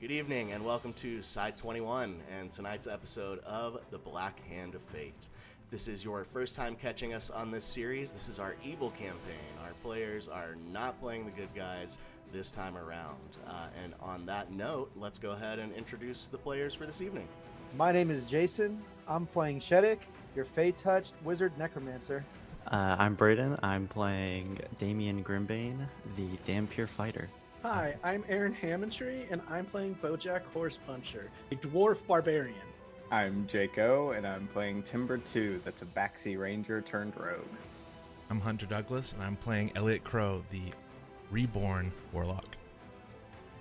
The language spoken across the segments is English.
Good evening and welcome to Side21 and tonight's episode of The Black Hand of Fate. If this is your first time catching us on this series, this is our evil campaign. Our players are not playing the good guys this time around. And on that note, let's go ahead and introduce the players for this evening. My name is Jason. I'm playing Shetic, your Fey-touched wizard necromancer. I'm Brayden. I'm playing Damian Grimbane, the damn pure fighter. Hi, I'm Aaron Hammontre, and I'm playing Bojack Horse Puncher, a dwarf barbarian. I'm Jaco, and I'm playing Timber 2, the Tabaxi Ranger turned rogue. I'm Hunter Douglas, and I'm playing Elliot Crowe, the reborn warlock.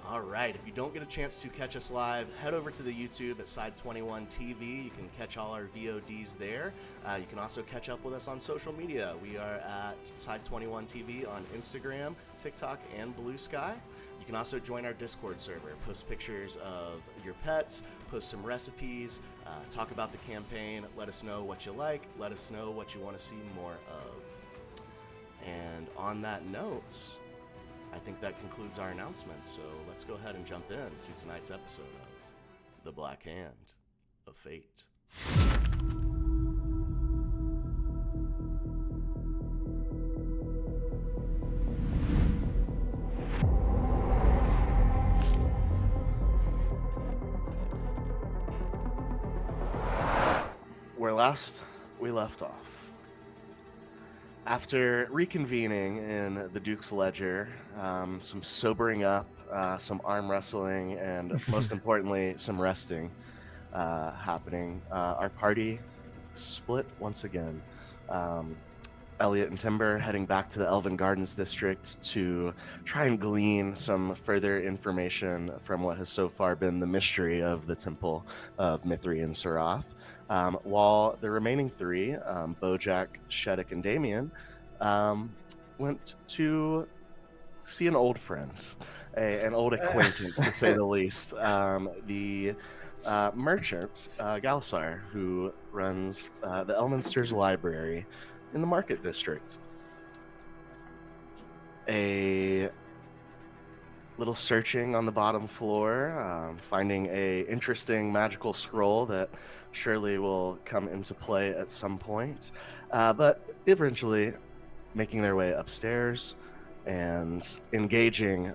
All right, if you don't get a chance to catch us live, head over to the YouTube at Side21 TV. You can catch all our VODs there. You can also catch up with us on social media. We are at Side21 TV on Instagram, TikTok, and Blue Sky. You can also join our Discord server, post pictures of your pets, post some recipes, talk about the campaign, let us know what you like, let us know what you want to see more of. And on that note, I think that concludes our announcement, so let's go ahead and jump in to tonight's episode of The Black Hand of Fate. Where last we left off, after reconvening in the Duke's Ledger, some sobering up, some arm wrestling, and most importantly, some resting happening, our party split once again. Elliot and Timber heading back to the Elven Gardens district to try and glean some further information from what has so far been the mystery of the Temple of Mithri and Sarath. While the remaining three, Bojack, Shetic, and Damian, went to see an old friend, an old acquaintance, to say the least. The merchant, Galasar, who runs the Elminster's Library in the Market District. A little searching on the bottom floor, finding a interesting magical scroll that surely will come into play at some point, but eventually making their way upstairs and engaging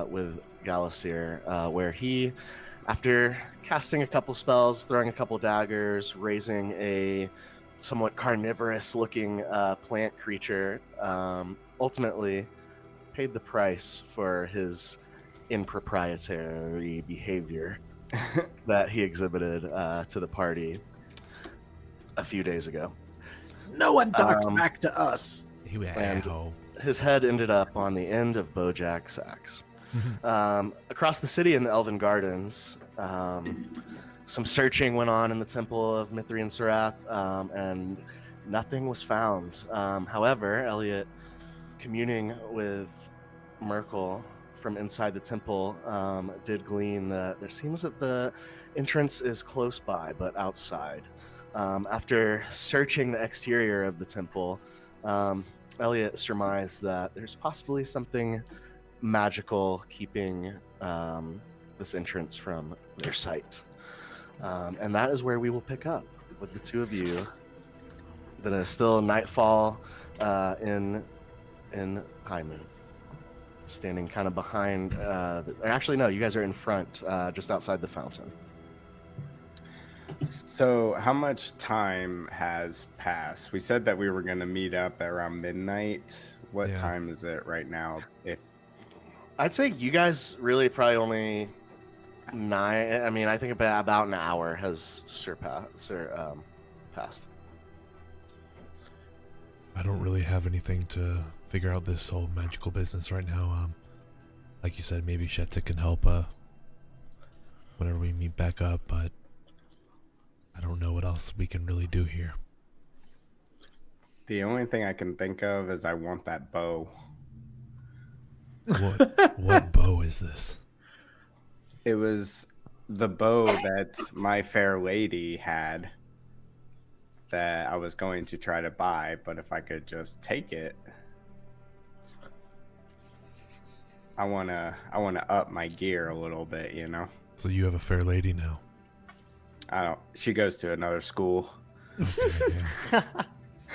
with Galasir, where he, after casting a couple spells, throwing a couple daggers, raising a somewhat carnivorous-looking plant creature, ultimately paid the price for his improprietary behavior that he exhibited to the party a few days ago. No one talks back to us. And his head ended up on the end of Bojack's axe. Across the city in the Elven Gardens, some searching went on in the Temple of Mithri and Sarath, and nothing was found. However, Elliot, communing with Merkel from inside the temple, did glean that there seems that the entrance is close by, but outside. After searching the exterior of the temple, Elliot surmised that there's possibly something magical keeping this entrance from their sight. And that is where we will pick up with the two of you. That is still nightfall in High Moon. Standing kind of behind, actually no, you guys are in front, just outside the fountain. So how much time has passed? We said that we were going to meet up around midnight. What time is it right now? If I'd say you guys really probably only I think about an hour has passed. I don't really have anything to figure out this whole magical business right now. Like you said, maybe Shetic can help whenever we meet back up, but I don't know what else we can really do here. the only thing I can think of is I want that bow. What bow is this? It was the bow that my fair lady had that I was going to try to buy, but if I could just take it. I wanna up my gear a little bit, you know. So you have a fair lady now. I don't. She goes to another school. Okay, yeah.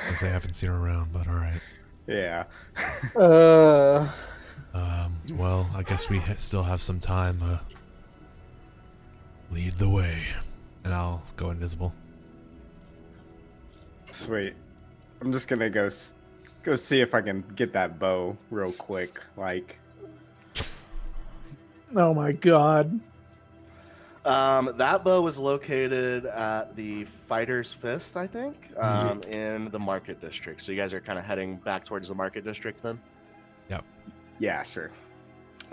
Guess I haven't seen her around, but all right. Yeah. Well, I guess we still have some time. Lead the way, and I'll go invisible. Sweet. I'm just gonna go see if I can get that bow real quick. Like, Oh my god. That bow was located at the Fighter's Fist, I think, in the Market District. So you guys are kind of heading back towards the Market District then? yeah, sure.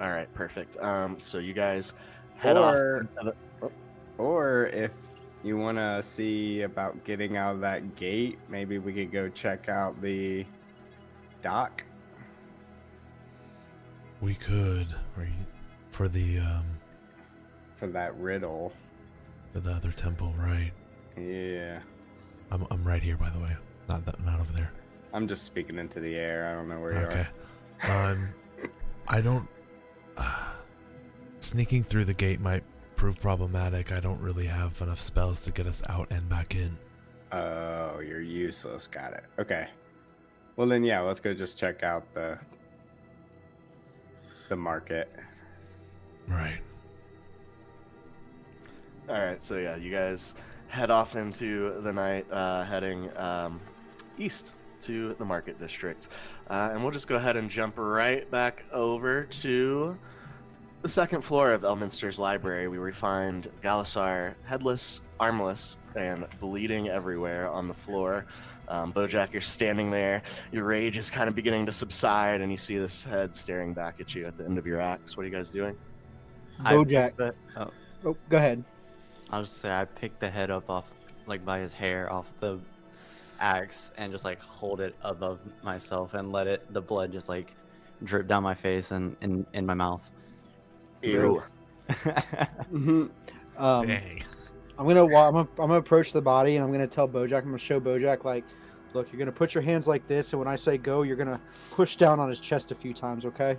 All right, perfect. So you guys head off. Or if you want to see about getting out of that gate, maybe we could go check out the dock. We could, for the For that riddle. for the other temple, right? Yeah. I'm right here, by the way. Not over there. I'm just speaking into the air. I don't know where you Okay. are. I don't. Sneaking through the gate might prove problematic. I don't really have enough spells to get us out and back in. Oh, you're useless. Got it. Okay. Well then, yeah, let's go just check out the market. Right. All right, so yeah, you guys head off into the night, heading east to the Market District. And we'll just go ahead and jump right back over to the second floor of Elminster's library, where we find Galasar headless, armless, and bleeding everywhere on the floor. Bojack, you're standing there. Your rage is kind of beginning to subside, and you see this head staring back at you at the end of your axe. What are you guys doing? Bojack. Oh, go ahead. I'll just say I picked the head up off, like, by his hair off the axe and just, like, hold it above myself and let the blood just, like, drip down my face and in my mouth. Ew. Dang. I'm gonna approach the body and I'm gonna tell Bojack. I'm gonna show Bojack, like, look, you're gonna put your hands like this, and when I say go, you're gonna push down on his chest a few times, okay?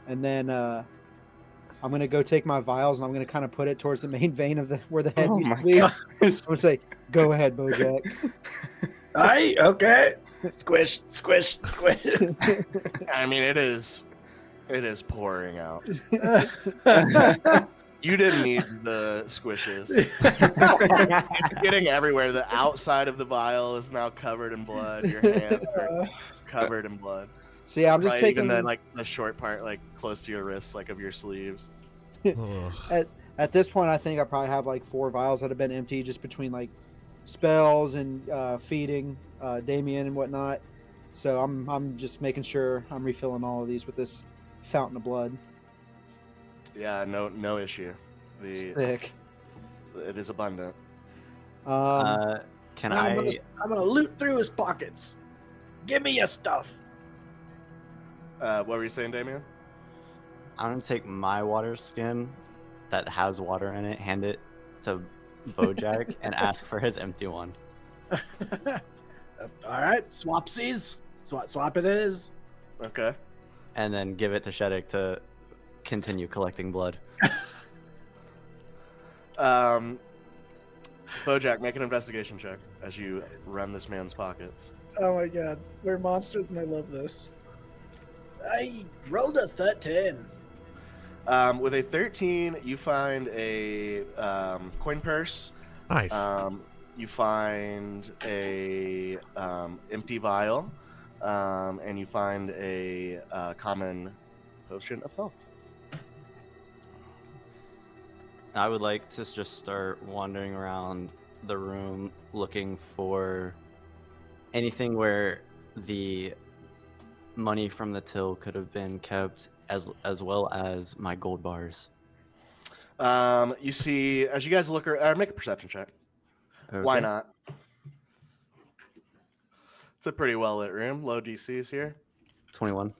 And then I'm gonna go take my vials and I'm gonna kind of put it towards the main vein of where the head used to be. I'm gonna say, go ahead, Bojack. Aye, okay. Squish, squish, squish. I mean, it is pouring out. You didn't need the squishes. It's getting everywhere. The outside of the vial is now covered in blood. Your hands are covered in blood. So yeah, I'm just taking even the short part, like close to your wrists, like of your sleeves. Ugh. At this point, I think I probably have like 4 vials that have been empty, just between like spells and feeding Damian and whatnot. So I'm just making sure I'm refilling all of these with this fountain of blood. Yeah, no issue. Sick. It is abundant. Can I'm gonna loot through his pockets. Give me your stuff. What were you saying, Damian? I'm gonna take my water skin that has water in it, hand it to Bojack, and ask for his empty one. All right, swapsies. Swap it is. Okay. And then give it to Shetic to continue collecting blood. Bojack, make an investigation check as you run this man's pockets. Oh my god, we're monsters and I love this. I rolled a 13. With a 13, you find a coin purse. Nice. You find a empty vial, and you find a common potion of health. I would like to just start wandering around the room looking for anything where the money from the till could have been kept, as well as my gold bars. You see, as you guys look, make a perception check. Okay. Why not? It's a pretty well lit room. Low DCs here. 21.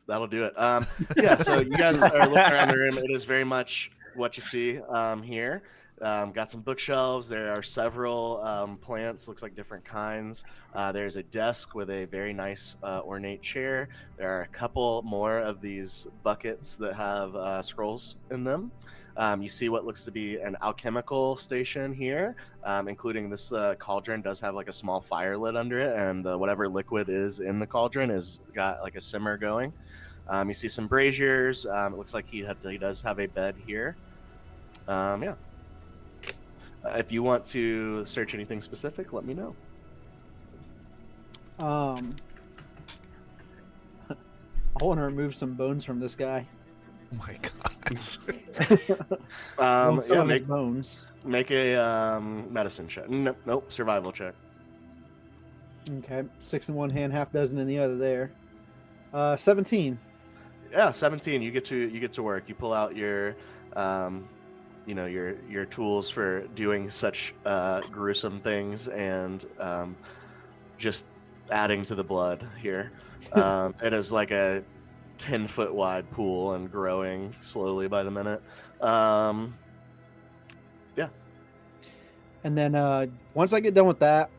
That'll do it. Yeah, so you guys are looking around the room. It is very much what you see here. Got some bookshelves. There are several plants, looks like different kinds. There's a desk with a very nice ornate chair. There are a couple more of these buckets that have scrolls in them. You see what looks to be an alchemical station here, including this cauldron does have like a small fire lit under it, and whatever liquid is in the cauldron is got like a simmer going. You see some braziers. It looks like he does have a bed here. Yeah. If you want to search anything specific, let me know. I want to remove some bones from this guy. Oh my gosh. Yeah, make bones. make a medicine check. Nope, survival check. Okay, 6 in one hand, half dozen in the other. There, 17. Yeah, 17. You get to work. You pull out your your tools for doing such gruesome things, and just adding to the blood here. It is like a 10-foot wide pool and growing slowly by the minute. Yeah. And then once I get done with that,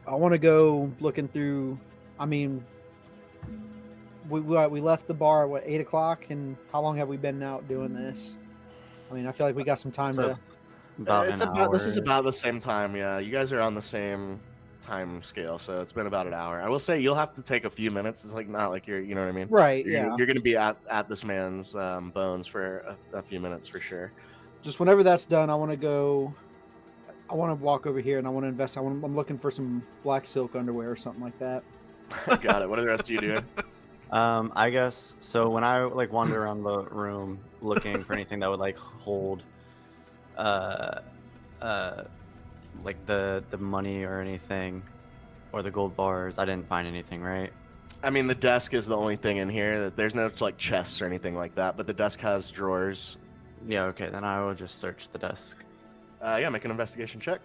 I want to go looking through. I mean, we left the bar at 8 o'clock, and how long have we been out doing this? I mean, I feel like we got some time to. This is about the same time. Yeah, you guys are on the same time scale, so it's been about an hour. I will say you'll have to take a few minutes. It's like not like you know what I mean? Right. You're going to be at this man's bones for a few minutes for sure. Just whenever that's done, I want to go. I want to walk over here and I want to invest. I'm looking for some black silk underwear or something like that. Got it. What are the rest of you doing? I guess so. When I like wander around the room looking for anything that would like hold, like the money or anything, or the gold bars, I didn't find anything, right? I mean, the desk is the only thing in here. There's no like chests or anything like that, but the desk has drawers. Yeah. Okay. Then I will just search the desk. Yeah, make an investigation check.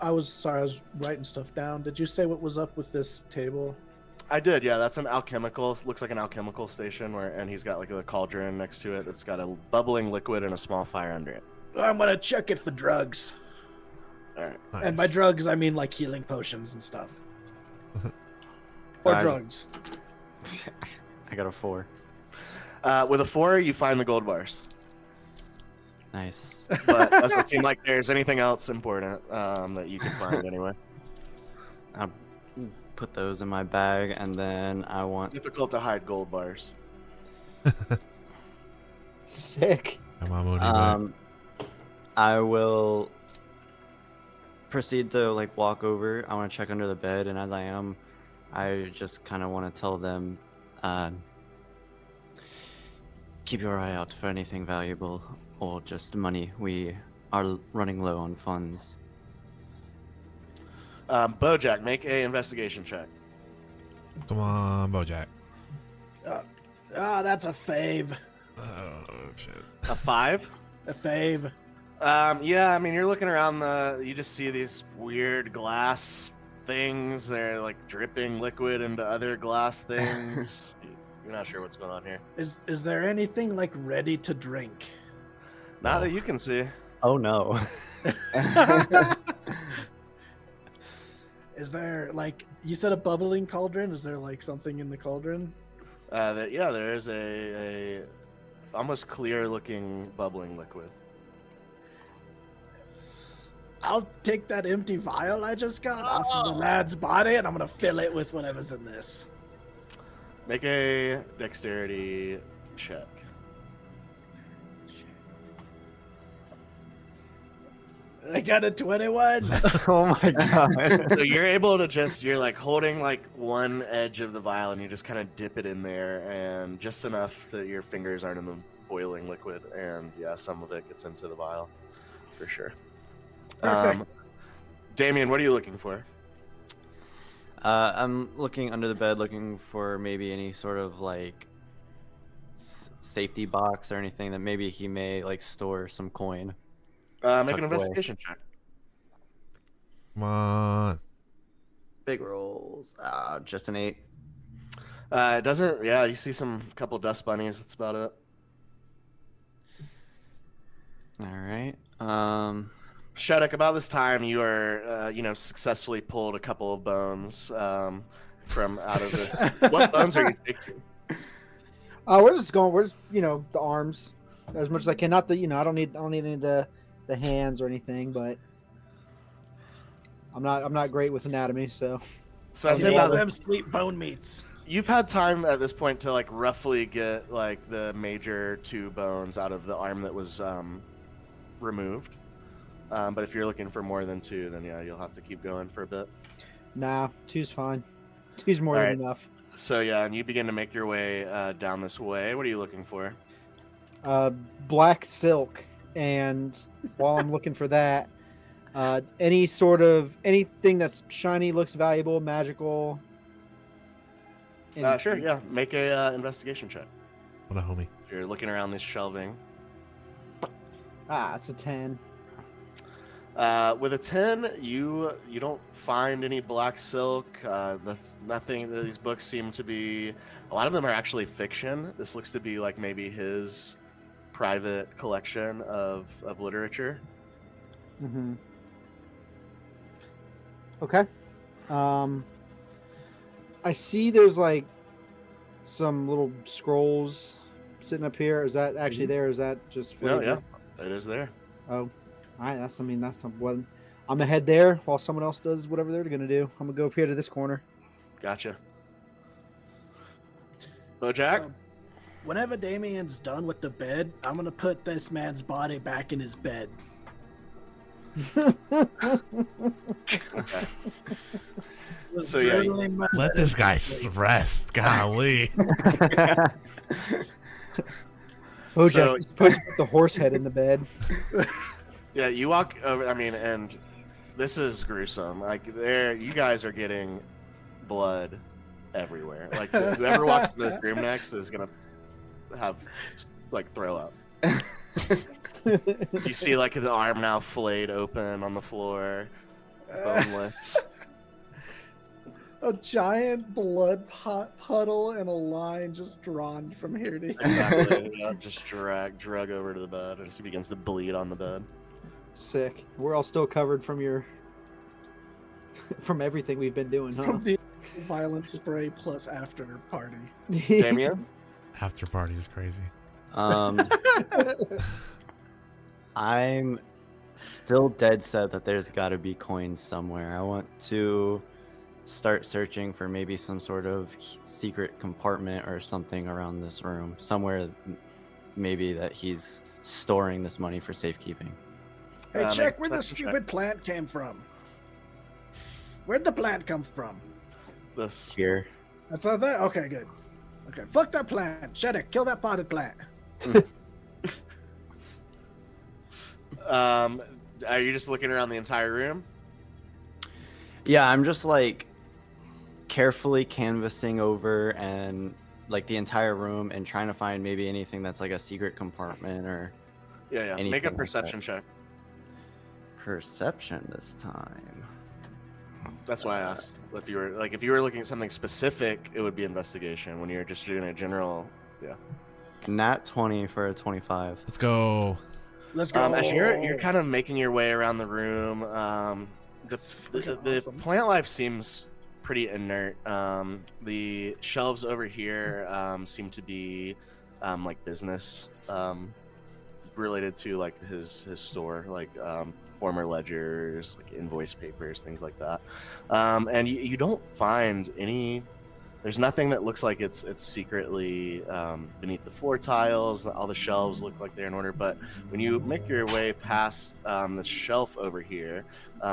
I was writing stuff down. Did you say what was up with this table? I did, yeah. That's an alchemical. Looks like an alchemical station and he's got like a cauldron next to it that's got a bubbling liquid and a small fire under it. I'm gonna check it for drugs. All right. Nice. And by drugs, I mean like healing potions and stuff. Or drugs. I got a 4. With a 4, you find the gold bars. Nice. But it doesn't seem like there's anything else important that you can find anyway. I'll put those in my bag, and then I want. Difficult to hide gold bars. Sick. Come on, Mooney, I will proceed to like walk over. I want to check under the bed, and as I am, I just kind of want to tell them, keep your eye out for anything valuable or just money. We are running low on funds. Bojack, make a investigation check. Come on, Bojack. That's a fave. Oh, shit. A 5? A fave. Yeah, I mean, you're looking around you just see these weird glass things. They're like dripping liquid into other glass things. You're not sure what's going on here. Is there anything like ready to drink? Not that you can see. Oh no. Is there like you said a bubbling cauldron? Is there like something in the cauldron? There is a almost clear looking bubbling liquid. I'll take that empty vial I just got off of the lad's body, and I'm gonna fill it with whatever's in this. Make a dexterity check. I got a 21. Oh my god. So you're able to you're like holding like one edge of the vial and you just kind of dip it in there, and just enough that your fingers aren't in the boiling liquid, and yeah, some of it gets into the vial for sure. Perfect. Damian, what are you looking for? I'm looking under the bed, looking for maybe any sort of like safety box or anything that maybe he may like store some coin. Make an investigation check. Come on. Big rolls. Just an 8. It doesn't. Yeah, you see some couple dust bunnies. That's about it. All right. Shetic, about this time, you are, successfully pulled a couple of bones from out of this. What bones are you taking? We're just going. We're just, the arms, as much as I can. Not the, I don't need any of the hands or anything. But I'm not great with anatomy, so. So I'd He say needs about them sweet bone meats. you've had time at this point to like roughly get like the major 2 bones out of the arm that was removed. But if you're looking for more than 2, then yeah, you'll have to keep going for a bit. Nah, 2's fine. 2's more All than right. enough. So yeah, and you begin to make your way down this way. What are you looking for? Black silk, and while I'm looking for that, anything that's shiny, looks valuable, magical. Sure, yeah. Make a investigation check. What a homie. If you're looking around this shelving. It's a 10. With a 10, you don't find any black silk. That's nothing. These books seem to be. A lot of them are actually fiction. This looks to be like maybe his private collection of literature. Mm-hmm. Okay. I see there's like some little scrolls sitting up here. Is that actually there? Or is that just No, flavor? yeah, it is there. Oh, all right. That's one. I'm gonna head there while someone else does whatever they're gonna do. I'm gonna go up here to this corner. Gotcha. Bojack. Whenever Damian's done with the bed, I'm gonna put this man's body back in his bed. Okay. So yeah, Let this guy rest. Golly. Bojack, So- just put the horse head in the bed. Yeah, you walk over. I mean, and this is gruesome. Like, you guys are getting blood everywhere. Like, whoever walks into this room next is gonna have like throw up. So you see, like, the arm now flayed open on the floor, boneless. A giant blood puddle and a line just drawn from here to here. Exactly. Yeah, just drug over to the bed, and he begins to bleed on the bed. Sick. We're all still covered from from everything we've been doing, huh? From the violent spray plus after party. Damian. After party is crazy. I'm still dead set that there's got to be coins somewhere. I want to start searching for maybe some sort of secret compartment or something around this room. Somewhere maybe that he's storing this money for safekeeping. Hey, check where the perception stupid plant came from. Where'd the plant come from? This. Here. That's not that? Okay, good. Okay, fuck that plant. Shetic, kill that potted plant. Are you just looking around the entire room? Yeah, I'm just like carefully canvassing over and like the entire room and trying to find maybe anything that's like a secret compartment or Yeah. Make anything a like perception check. perception this time. That's why I asked if you were looking at something specific, it would be investigation. When you're just doing a general, yeah. Nat 20 for a 25. Let's go. Let's go. As you're kind of making your way around the room, the Awesome. plant life seems pretty inert. The shelves over here seem to be like business related to like his store, like former ledgers, like invoice papers, things like that. And you don't find any. There's nothing that looks like it's secretly beneath the floor tiles. All the shelves look like they're in order. But when you make your way past the shelf over here,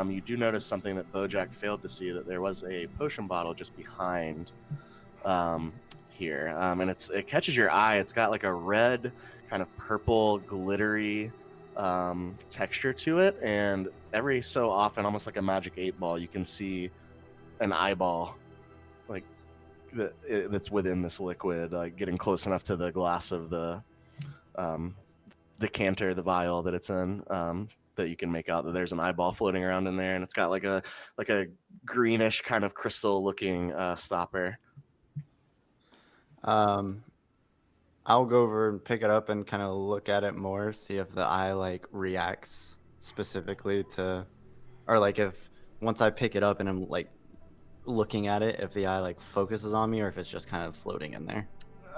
you do notice something that Bojack failed to see, that there was a potion bottle just behind here. And it catches your eye. It's got like a red, kind of purple, glittery texture to it. And every so often, almost like a magic 8-ball, you can see an eyeball like that's within this liquid, like getting close enough to the glass of the decanter, the vial that it's in, that you can make out that there's an eyeball floating around in there, and it's got like a greenish kind of crystal looking stopper. I'm I'll go over and pick it up and kind of look at it more, see if the eye like reacts specifically to, or like if once I pick it up and I'm like looking at it, if the eye like focuses on me or if it's just kind of floating in there.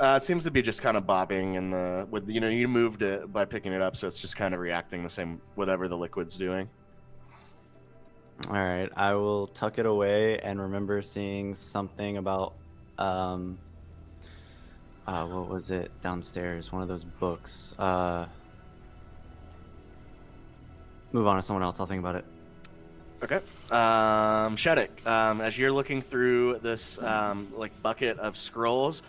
It seems to be just kind of bobbing in the with you moved it by picking it up, so it's just kind of reacting the same whatever the liquid's doing. All right, I will tuck it away and remember seeing something about what was it downstairs? One of those books. Move on to someone else. I'll think about it. Okay. Shetic, as you're looking through this like bucket of scrolls,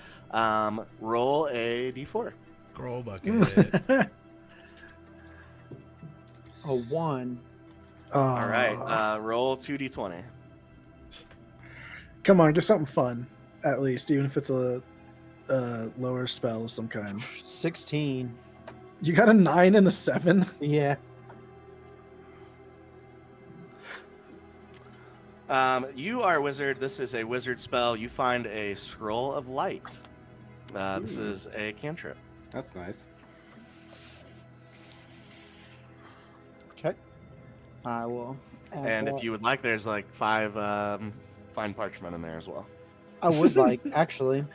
roll a d4. Scroll bucket. A 1. All right. Roll 2d20. Come on, get something fun, at least, even if it's a lower spell of some kind. 16. You got a 9 and a 7? Yeah. You are a wizard. This is a wizard spell. You find a scroll of light. This is a cantrip. That's nice. Okay. I will. And if you would like, there's like 5 fine parchment in there as well. I would like, actually.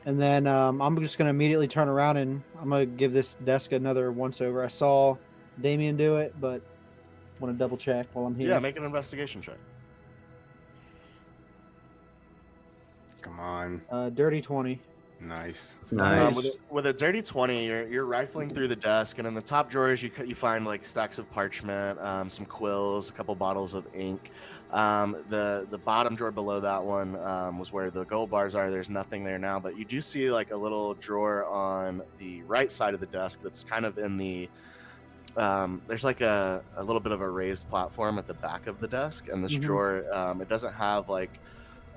And then I'm just going to immediately turn around and I'm going to give this desk another once over. I saw Damian do it, but want to double check while I'm here. Yeah, make an investigation check. Come on. Dirty 20. Nice. Nice. With a dirty 20, you're rifling through the desk, and in the top drawers you find like stacks of parchment, some quills, a couple bottles of ink. The bottom drawer below that one was where the gold bars are. There's nothing there now, but you do see like a little drawer on the right side of the desk that's kind of in the there's like a little bit of a raised platform at the back of the desk, and this drawer it doesn't have like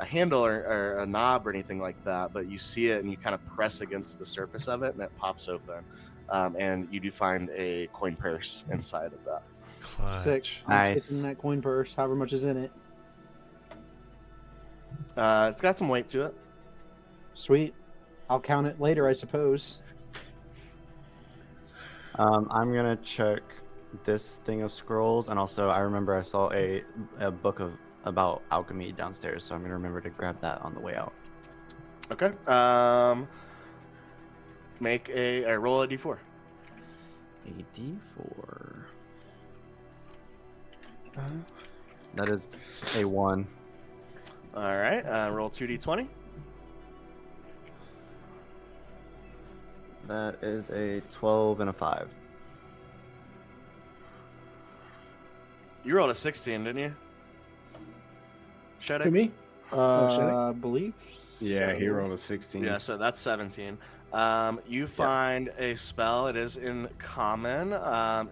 a handle or a knob or anything like that, but you see it and you kind of press against the surface of it and it pops open, and you do find a coin purse inside of that. Sick. I'm Nice. taking that coin purse, however much is in it. It's got some weight to it. Sweet. I'll count it later, I suppose. I'm gonna check this thing of scrolls, and also I remember I saw a book about alchemy downstairs, so I'm gonna remember to grab that on the way out. Okay. Make a roll a d4. A d4. That is a 1. All right. Roll 2d20. That is a 12 and a 5. You rolled a 16, didn't you? Shetic? Who, me? Shetic? I believe. Yeah, so. he rolled a 16. Yeah, so that's 17. You find a spell. It is in common.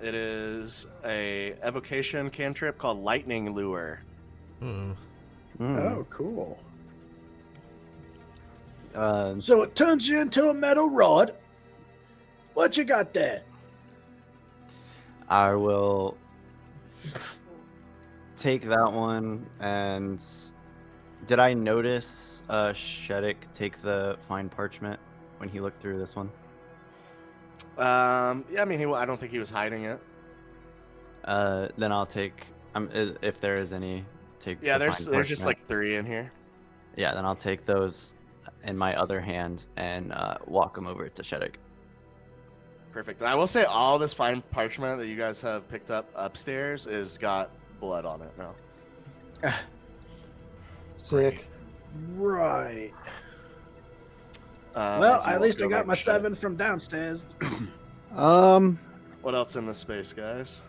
It is a evocation cantrip called Lightning Lure. Oh, cool. So it turns you into a metal rod. What you got there? I will take that one. And did I notice Shetic take the fine parchment when he looked through this one? Yeah, I mean, I don't think he was hiding it. Then I'll take. If there is any, take. Yeah, the there's fine just parchment. like 3 in here. Yeah, then I'll take those in my other hand and walk them over to Shetic. Perfect. And I will say all this fine parchment that you guys have picked up upstairs is got blood on it now. Sick. Right. As Well, you at least I go got back my to Shetic. 7 from downstairs. What else in this space, guys?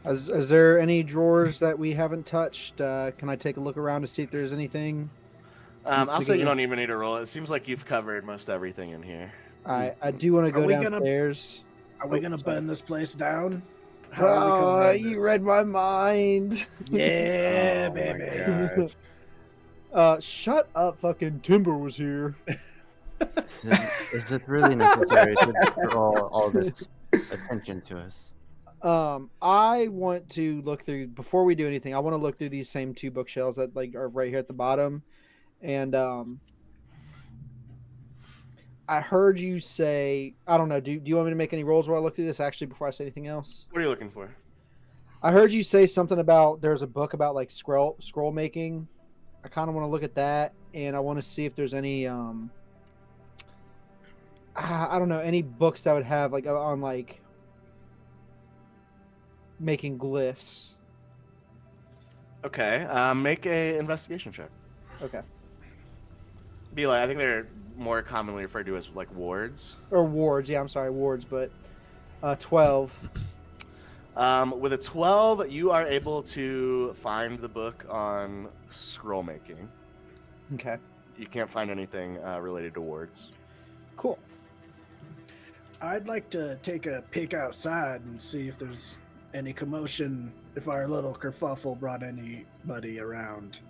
Is there any drawers that we haven't touched? Can I take a look around to see if there's anything? I'll say you don't even need to roll it. It seems like you've covered most everything in here. I do want to go we gonna- downstairs. Are we gonna burn this place down? How are we gonna run you this? read my mind. Yeah, Oh my baby. God. Shut up, fucking Timber was here. Is it really necessary to draw all this attention to us? I want to look through before we do anything. I want to look through these same 2 bookshelves that like are right here at the bottom, and I heard you say, I don't know. Do you want me to make any rolls while I look through this? Actually, before I say anything else, What are you looking for? I heard you say something about there's a book about like scroll making. I kind of want to look at that, and I want to see if there's any I don't know, any books that would have like on like making glyphs. Okay. Make a investigation check. Okay. Be like, I think they're more commonly referred to as like wards. Or wards. Yeah, I'm sorry, wards, but 12. With a 12, you are able to find the book on scroll making. Okay. You can't find anything related to wards. Cool. I'd like to take a peek outside and see if there's any commotion, if our little kerfuffle brought anybody around.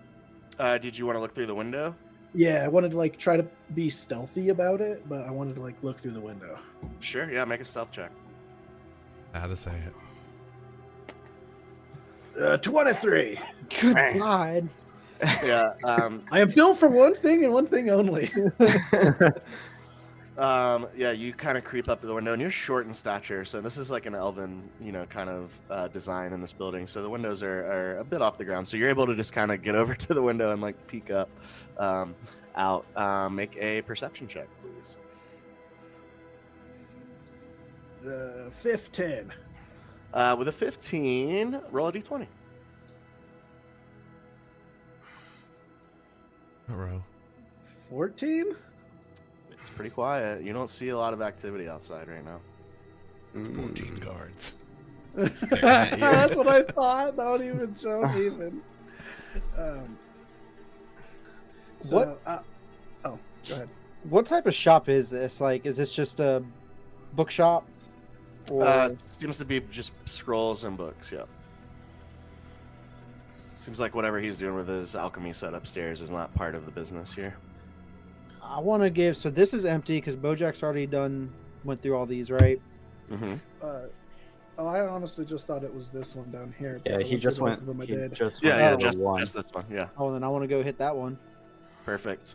Did you want to look through the window? Yeah, I wanted to like try to be stealthy about it, but I wanted to like look through the window. Sure, yeah, make a stealth check. How to say it. 23. Good God. Yeah, I am built for one thing and one thing only. yeah, you kind of creep up to the window, and you're short in stature, so this is like an elven, kind of design in this building. So the windows are a bit off the ground, so you're able to just kind of get over to the window and like peek up, out. Make a perception check, please. 15. With a 15, roll a d20. Row. 14? It's pretty quiet. You don't see a lot of activity outside right now. 14 guards. That's what I thought. Don't even show even. So, oh, go ahead. What type of shop is this? Like, is this just a bookshop? Or Seems to be just scrolls and books, yeah. Seems like whatever he's doing with his alchemy set upstairs is not part of the business here. I want to give. So this is empty because Bojack's already went through all these, right? Mm-hmm. I honestly just thought it was this one down here. Yeah, but he just both went. of them I He did. just Yeah, went over one. just this one, yeah. Oh, then I want to go hit that one. Perfect.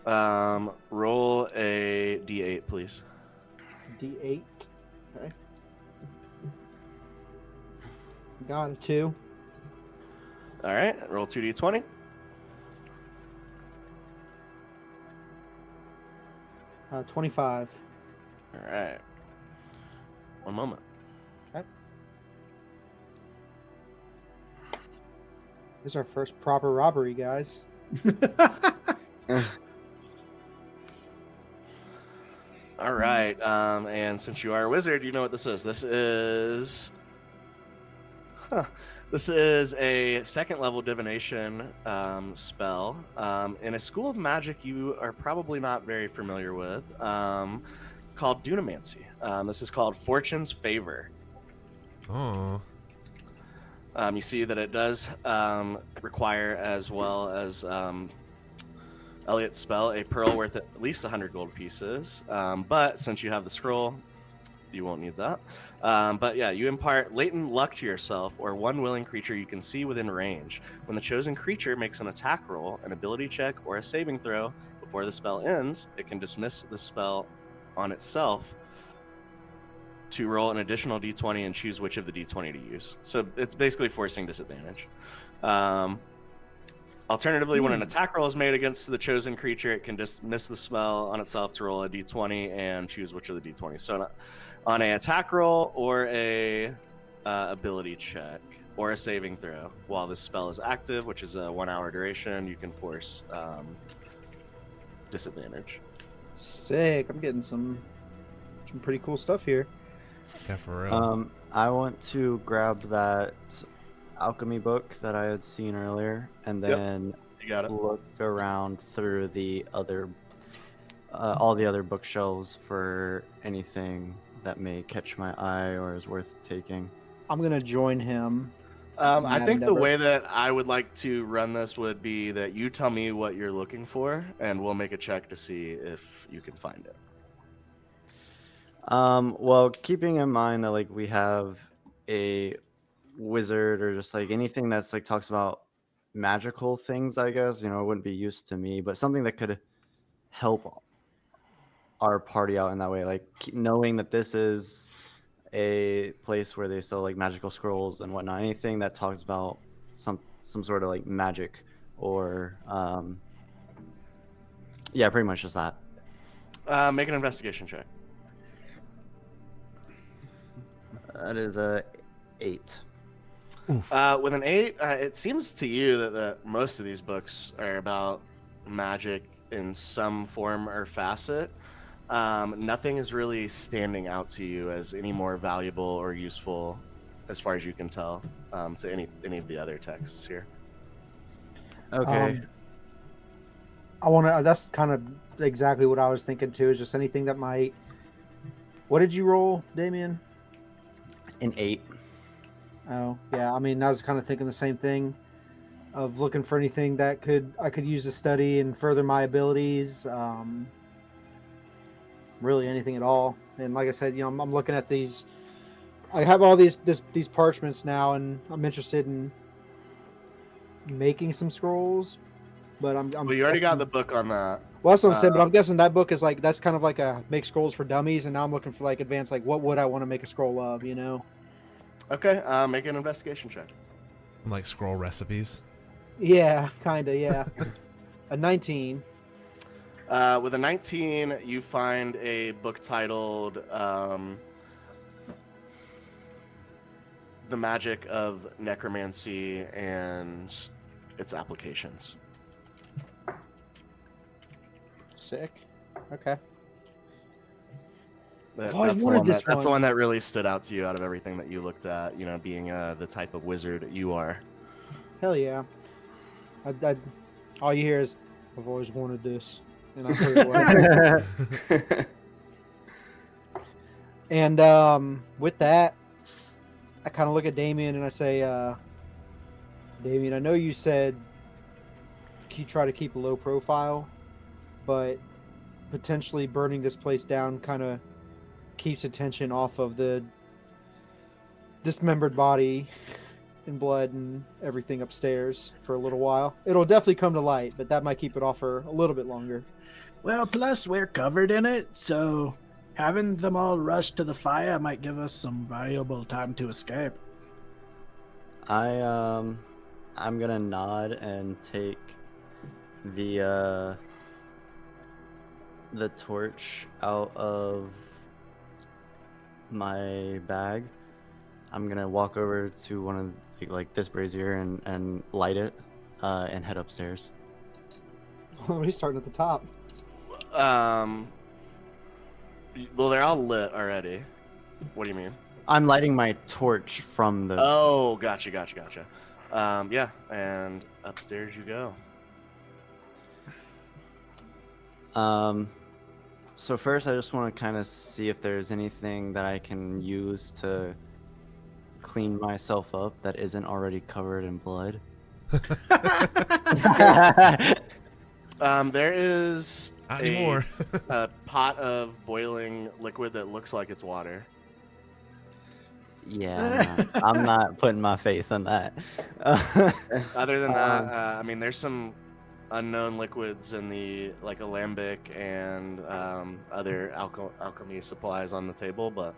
Roll a d8, please. D8. Okay. Got a 2. All right, roll 2d20. Uh, 25. All right. One moment. Okay. This is our first proper robbery, guys. All right. And since you are a wizard, you know what this is. This is a second level divination spell in a school of magic you are probably not very familiar with, called Dunamancy. This is called Fortune's Favor. Oh. You see that it does require, as well as Elliot's spell, a pearl worth at least 100 gold pieces. But since you have the scroll, you won't need that. But yeah, you impart latent luck to yourself or one willing creature you can see within range. When the chosen creature makes an attack roll, an ability check, or a saving throw before the spell ends, it can dismiss the spell on itself to roll an additional d20 and choose which of the d20 to use. So it's basically forcing disadvantage. Alternatively, when an attack roll is made against the chosen creature, it can dismiss the spell on itself to roll a d20 and choose which of the d20s. So on a attack roll or a ability check or a saving throw, while this spell is active, which is a 1 hour duration, you can force disadvantage. Sick. I'm getting some pretty cool stuff here. Yeah, for real. I want to grab that alchemy book that I had seen earlier, and then You got it. look around through the other, all the other bookshelves for anything that may catch my eye or is worth taking. I'm gonna join him. I think the endeavor. way that I would like to run this would be that you tell me what you're looking for, and we'll make a check to see if you can find it. Well, keeping in mind that like we have a wizard or just like anything that's like talks about magical things, I guess, it wouldn't be used to me, but something that could help our party out in that way, like knowing that this is a place where they sell like magical scrolls and whatnot, anything that talks about some sort of like magic or yeah, pretty much just that. Make an investigation check. That is a 8. With an 8, it seems to you that most of these books are about magic in some form or facet. Nothing is really standing out to you as any more valuable or useful, as far as you can tell, to any of the other texts here. Okay. I want to. That's kind of exactly what I was thinking too. Is just anything that might. What did you roll, Damian? An 8. Oh, yeah. I mean, I was kind of thinking the same thing, of looking for anything that I could use to study and further my abilities. Really, anything at all. And like I said, I'm looking at these. I have all these parchments now, and I'm interested in making some scrolls. But I'm Well, you already got the book on that. Well, that's what I'm saying. But I'm guessing that book is like that's kind of like a make scrolls for dummies, and now I'm looking for like advanced, like what would I want to make a scroll of, Okay, make an investigation check. Like scroll recipes. Yeah, kind of. Yeah, a 19. With a 19, you find a book titled "The Magic of Necromancy and Its Applications." Sick. Okay. That's always the wanted one this that's the one. one that really stood out to you out of everything that you looked at, being the type of wizard you are. Hell yeah. I all you hear is, "I've always wanted this," and I put it away. And with that, I kind of look at Damian and I say, Damian, I know you said you try to keep a low profile, but potentially burning this place down kind of keeps attention off of the dismembered body and blood and everything upstairs for a little while. It'll definitely come to light, but that might keep it off for a little bit longer. Well, plus we're covered in it, so having them all rush to the fire might give us some valuable time to escape. I'm gonna nod and take the torch out of my bag. I'm gonna walk over to one of like this brazier and light it and head upstairs. He's starting at the top. Well, they're all lit already. What do you mean? I'm lighting my torch from the. Oh, gotcha. Yeah, and upstairs you go. So first, I just want to kind of see if there's anything that I can use to clean myself up that isn't already covered in blood. There is Not anymore. a pot of boiling liquid that looks like it's water. Yeah, I'm not putting my face on that. Other than that, I mean, there's some unknown liquids in the like alembic and other alchemy supplies on the table, but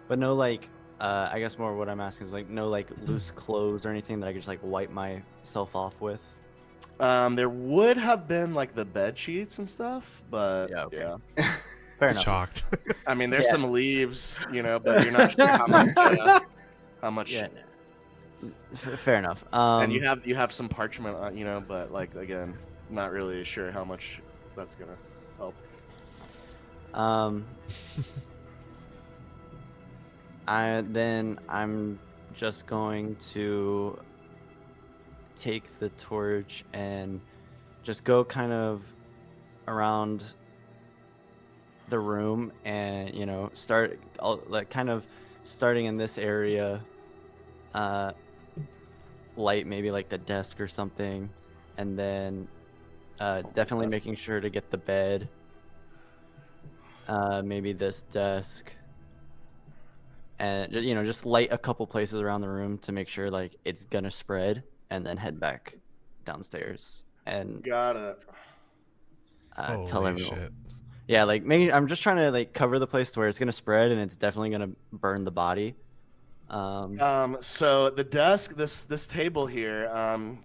no, like, I guess more what I'm asking is like no like loose clothes or anything that I could just like wipe myself off with. there would have been like the bed sheets and stuff, but Yeah, okay. yeah. Fair It's enough. chalked. I mean, there's Yeah. some leaves, but you're not sure how much. Yeah. Fair enough. And you have some parchment, but like again, not really sure how much that's gonna help. I'm just going to take the torch and just go kind of around the room and start like kind of starting in this area, light maybe like the desk or something, and then definitely making sure to get the bed, maybe this desk, and just light a couple places around the room to make sure like it's gonna spread, and then head back downstairs and Got it. tell Holy everyone. shit. Yeah, like maybe I'm just trying to like cover the place to where it's gonna spread and it's definitely gonna burn the body. So the desk, this table here,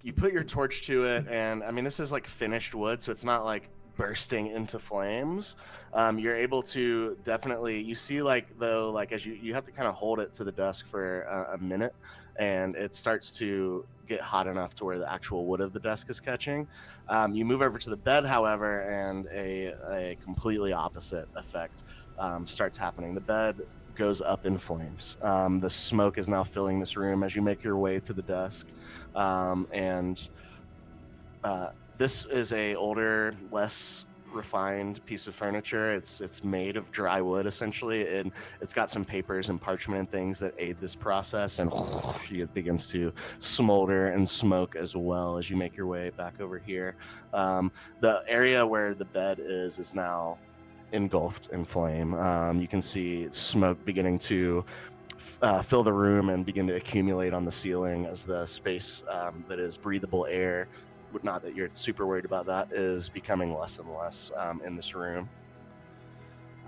you put your torch to it, and I mean this is like finished wood, so it's not like bursting into flames. You're able to definitely, you see like though, like as you have to kind of hold it to the desk for a minute, and it starts to get hot enough to where the actual wood of the desk is catching. You move over to the bed, however, and a completely opposite effect starts happening. The bed goes up in flames. The smoke is now filling this room as you make your way to the desk, and this is a older, less refined piece of furniture. It's made of dry wood essentially, and it's got some papers and parchment and things that aid this process, and it begins to smolder and smoke as well as you make your way back over here. The area where the bed is now engulfed in flame. You can see smoke beginning to fill the room and begin to accumulate on the ceiling as the space that is breathable air, not that you're super worried about that, is becoming less and less in this room.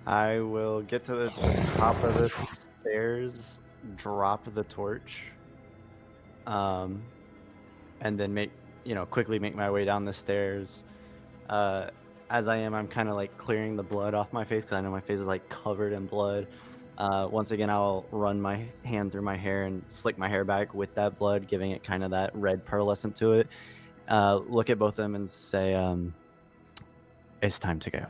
I will get to the top of the stairs, drop the torch, and then quickly make my way down the stairs. As I am, I'm kind of like clearing the blood off my face because I know my face is like covered in blood. Once again, I'll run my hand through my hair and slick my hair back with that blood, giving it kind of that red pearlescent to it. Look at both of them and say, it's time to go.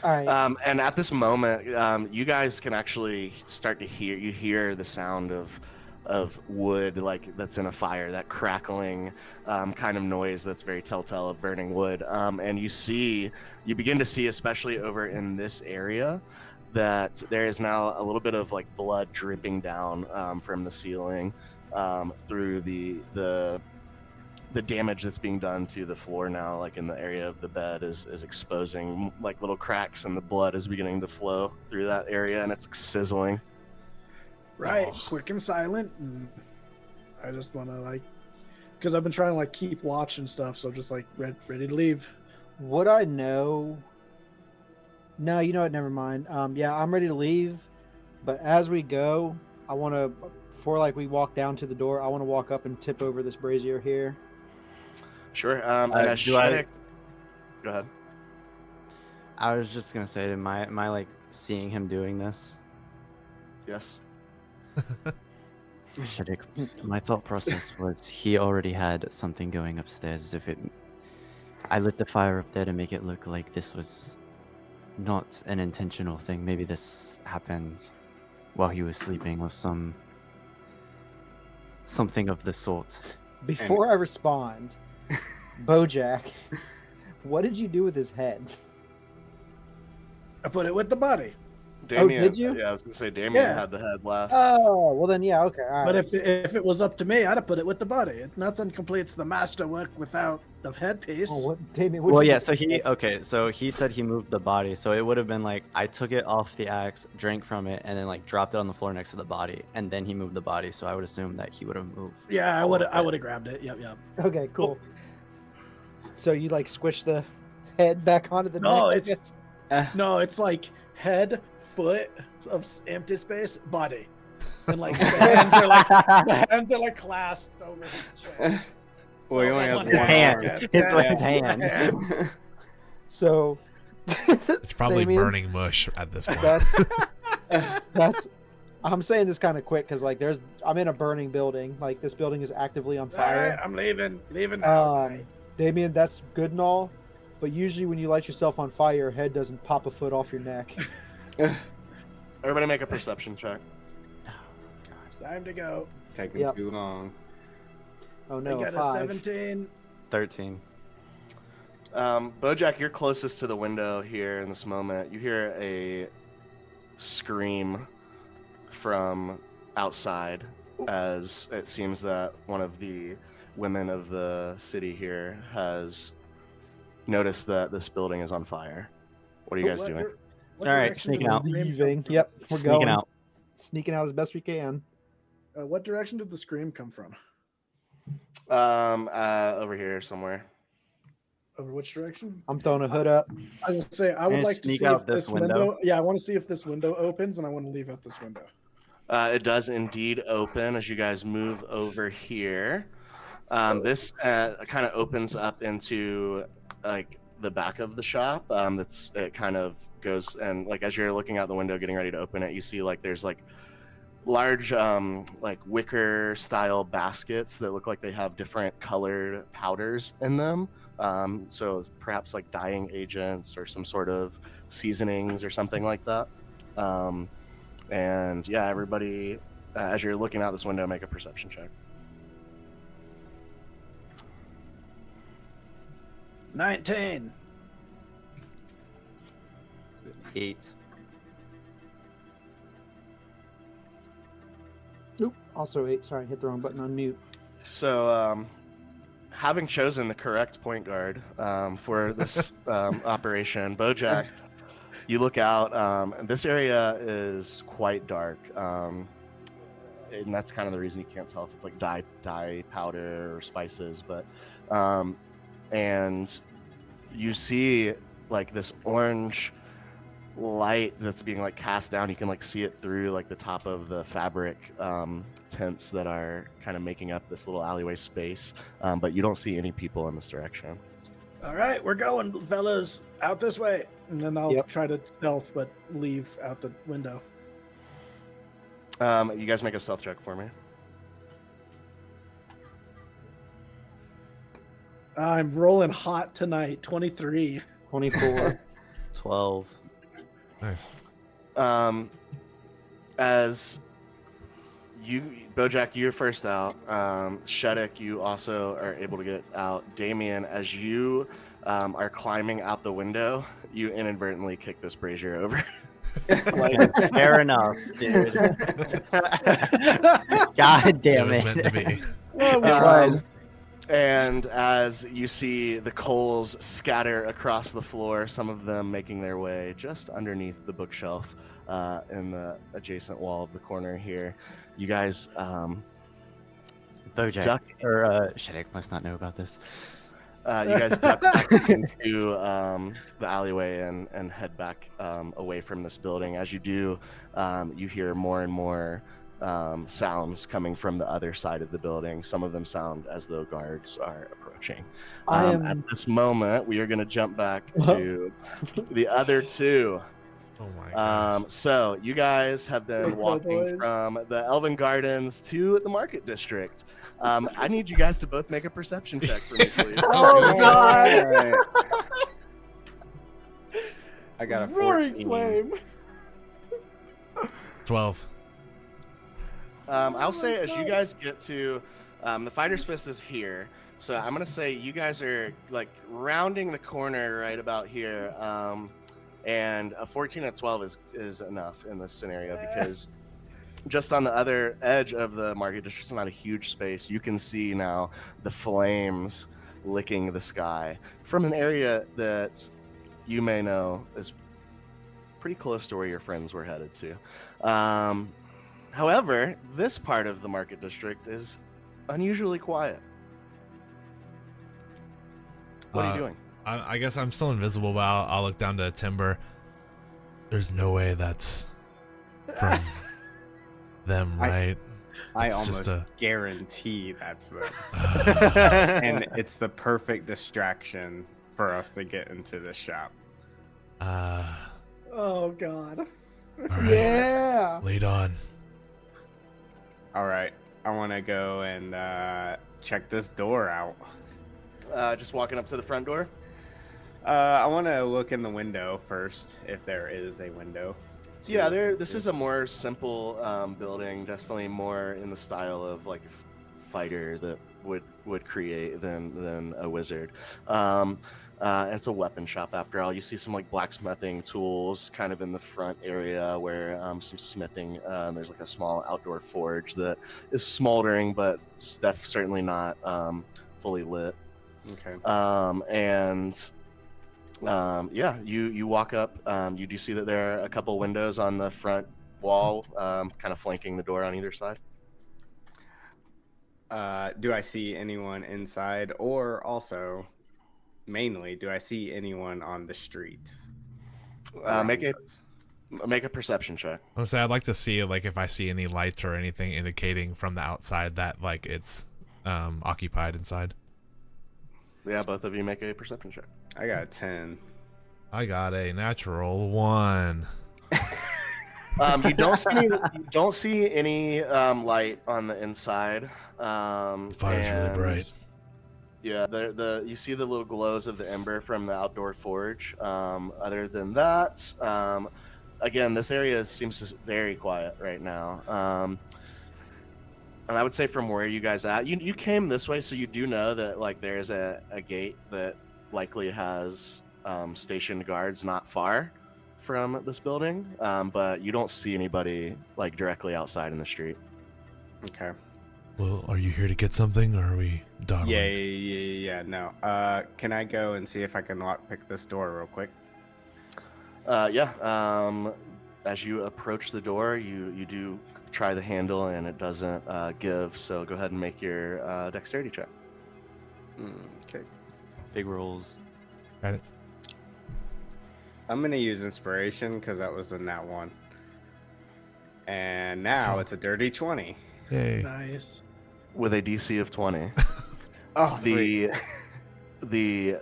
All right. And at this moment, you guys can actually start to hear the sound of wood like that's in a fire, that crackling kind of noise that's very telltale of burning wood. And you begin to see, especially over in this area, that there is now a little bit of like blood dripping down from the ceiling through the damage that's being done to the floor now, like in the area of the bed, is exposing like little cracks, and the blood is beginning to flow through that area, and it's like, sizzling. Right, quick and silent, and I just want to like, because I've been trying to like keep watch and stuff, so I'm just like ready to leave. Would I know? No, you know what? Never mind. Yeah, I'm ready to leave, but as we go, I want to, before like we walk down to the door, I want to walk up and tip over this brazier here. Sure. And as Shetic, go ahead. I was just gonna say, am I like seeing him doing this? Yes. Shetic, my thought process was he already had something going upstairs. I lit the fire up there to make it look like this was not an intentional thing. Maybe this happened while he was sleeping or something of the sort. Before I respond, Bojack, what did you do with his head? I put it with the body. Damian, did you? Yeah, I was gonna say Damian Yeah. had the head last. Oh, well then, yeah, okay. All right. But if it was up to me, I'd have put it with the body. Nothing completes the masterwork without the headpiece. Oh, what, Damien, Well, you yeah, do? so he said he moved the body, so it would have been like I took it off the axe, drank from it, and then like dropped it on the floor next to the body, and then he moved the body, so I would assume that he would have moved. Yeah, I all would of it. have grabbed it. Yep. Okay, cool. So you like squish the head back onto the No, neck? I it's- guess? No, it's like head, foot of empty space, body, and like the hands are like clasped over his chest. Well, you only have His one hand. arm. It's with his hand. So It's probably Damian, burning mush at this point. That's I'm saying this kind of quick because like I'm in a burning building. Like this building is actively on All right, fire. I'm leaving now. Damien, that's good and all, but usually when you light yourself on fire, your head doesn't pop a foot off your neck. Everybody make a perception check. Time to go. Taking Yep. too long. Oh no, I got a 5. 17. 13. Bojack, you're closest to the window here in this moment. You hear a scream from outside as it seems that one of the women of the city here has noticed that this building is on fire. What are you guys doing? What All right, direction did sneaking the out. scream come Leaving. from? Yep, we're Sneaking going. out. Sneaking out as best we can. What direction did the scream come from? Over here somewhere. Over which direction? I'm throwing a hood up. I will say I would Gonna like to sneak see out if this this window. window. Yeah, I want to see if this window opens, and I want to leave out this window. It does indeed open as you guys move over here. This kind of opens up into like the back of the shop. It kind of goes, and like as you're looking out the window, getting ready to open it, you see like there's like large like wicker style baskets that look like they have different colored powders in them. So it's perhaps like dyeing agents or some sort of seasonings or something like that. And yeah, everybody, as you're looking out this window, make a perception check. 19. 8. Oop. Also 8. Sorry, hit the wrong button on mute. So, having chosen the correct point guard for this operation, Bojack, you look out, and this area is quite dark. And that's kind of the reason you can't tell if it's like dye powder or spices, but and you see like this orange light that's being like cast down. You can like see it through like the top of the fabric tents that are kind of making up this little alleyway space, but you don't see any people in this direction. All right, we're going, fellas. Out this way. And then I'll Yep. try to stealth, but leave out the window. You guys make a stealth check for me. I'm rolling hot tonight. 23. 24. 12. Nice. As you, Bojack, you're first out. Shetic, you also are able to get out. Damian, as you are climbing out the window, you inadvertently kick this brazier over. Fair enough, dude. God damn it it. was meant to be. Well, we tried. And as you see the coals scatter across the floor, some of them making their way just underneath the bookshelf in the adjacent wall of the corner here. You guys Bojack duck, or Shetic must not know about this. you guys duck back into the alleyway and head back away from this building. As you do, you hear more and more sounds coming from the other side of the building. Some of them sound as though guards are approaching. At this moment, we are going to jump back to the other two. Oh my gosh. So you guys have been Let's go, walking boys. from the Elven Gardens to the Market District. I need you guys to both make a perception check for me, please. Oh, God. Alright. I got a 14. flame. 12. I'll say as you guys get to the Fighter's Fist is here, so I'm gonna say you guys are like rounding the corner right about here, and a 14 and 12 is enough in this scenario because just on the other edge of the Market District, it's not a huge space. You can see now the flames licking the sky from an area that you may know is pretty close to where your friends were headed to. However, this part of the Market District is unusually quiet. What are you doing? I guess I'm still invisible, but I'll look down to Timber. There's no way that's from them, right? I It's almost just a- guarantee that's them. And it's the perfect distraction for us to get into the shop. Oh, God. All right. Yeah. Lead on. All right, I want to go and check this door out. Just walking up to the front door. I want to look in the window first, if there is a window. Yeah, this is a more simple building, definitely more in the style of like a fighter that would create than a wizard. It's a weapon shop after all. You see some like blacksmithing tools kind of in the front area where some smithing. There's like a small outdoor forge that is smoldering, but certainly not fully lit. Okay. Yeah, you walk up. You do see that there are a couple windows on the front wall, kind of flanking the door on either side. Do I see anyone inside, or also mainly, do I see anyone on the street? Make around us? a perception check. Honestly, I'd like to see like if I see any lights or anything indicating from the outside that like it's occupied inside. Yeah, both of you make a perception check. I got a 10. I got a natural 1. You don't see any light on the inside. Fire's really and, bright. Yeah, you see the little glows of the ember from the outdoor forge. Other than that, again, this area seems very quiet right now. And I would say from where you guys at, you came this way, so you do know that like there's a gate that likely has stationed guards not far from this building, but you don't see anybody like directly outside in the street. Okay. Well, are you here to get something, or are we dawdling? Yeah. No. Can I go and see if I can lockpick this door real quick? Yeah. As you approach the door, you do try the handle and it doesn't give. So go ahead and make your dexterity check. Okay. Big rolls. Credits. I'm gonna use inspiration because that was the nat 1. And now it's a dirty 20. Yay. Nice. With a DC of 20. Oh, the the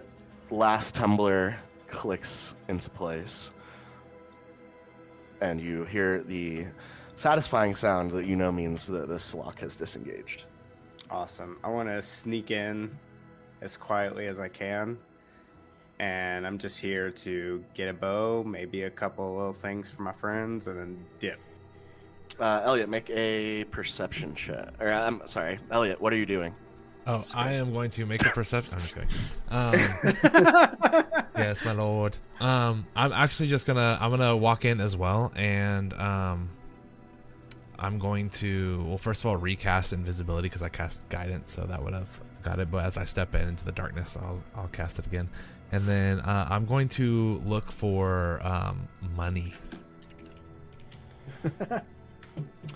last tumbler clicks into place, and you hear the satisfying sound that you know means that this lock has disengaged. awesome. I want to sneak in as quietly as I can. And I'm just here to get a bow, maybe a couple little things for my friends, and then dip. Elliot, make a perception check. Or I'm sorry, Elliot, what are you doing? Oh, I am going to make a perception. I'm just kidding. Yes, my lord. I'm actually just gonna walk in as well, and I'm going to, well, first of all, recast invisibility because I cast guidance, so that would have got it. But as I step into the darkness, I'll cast it again, and then I'm going to look for money,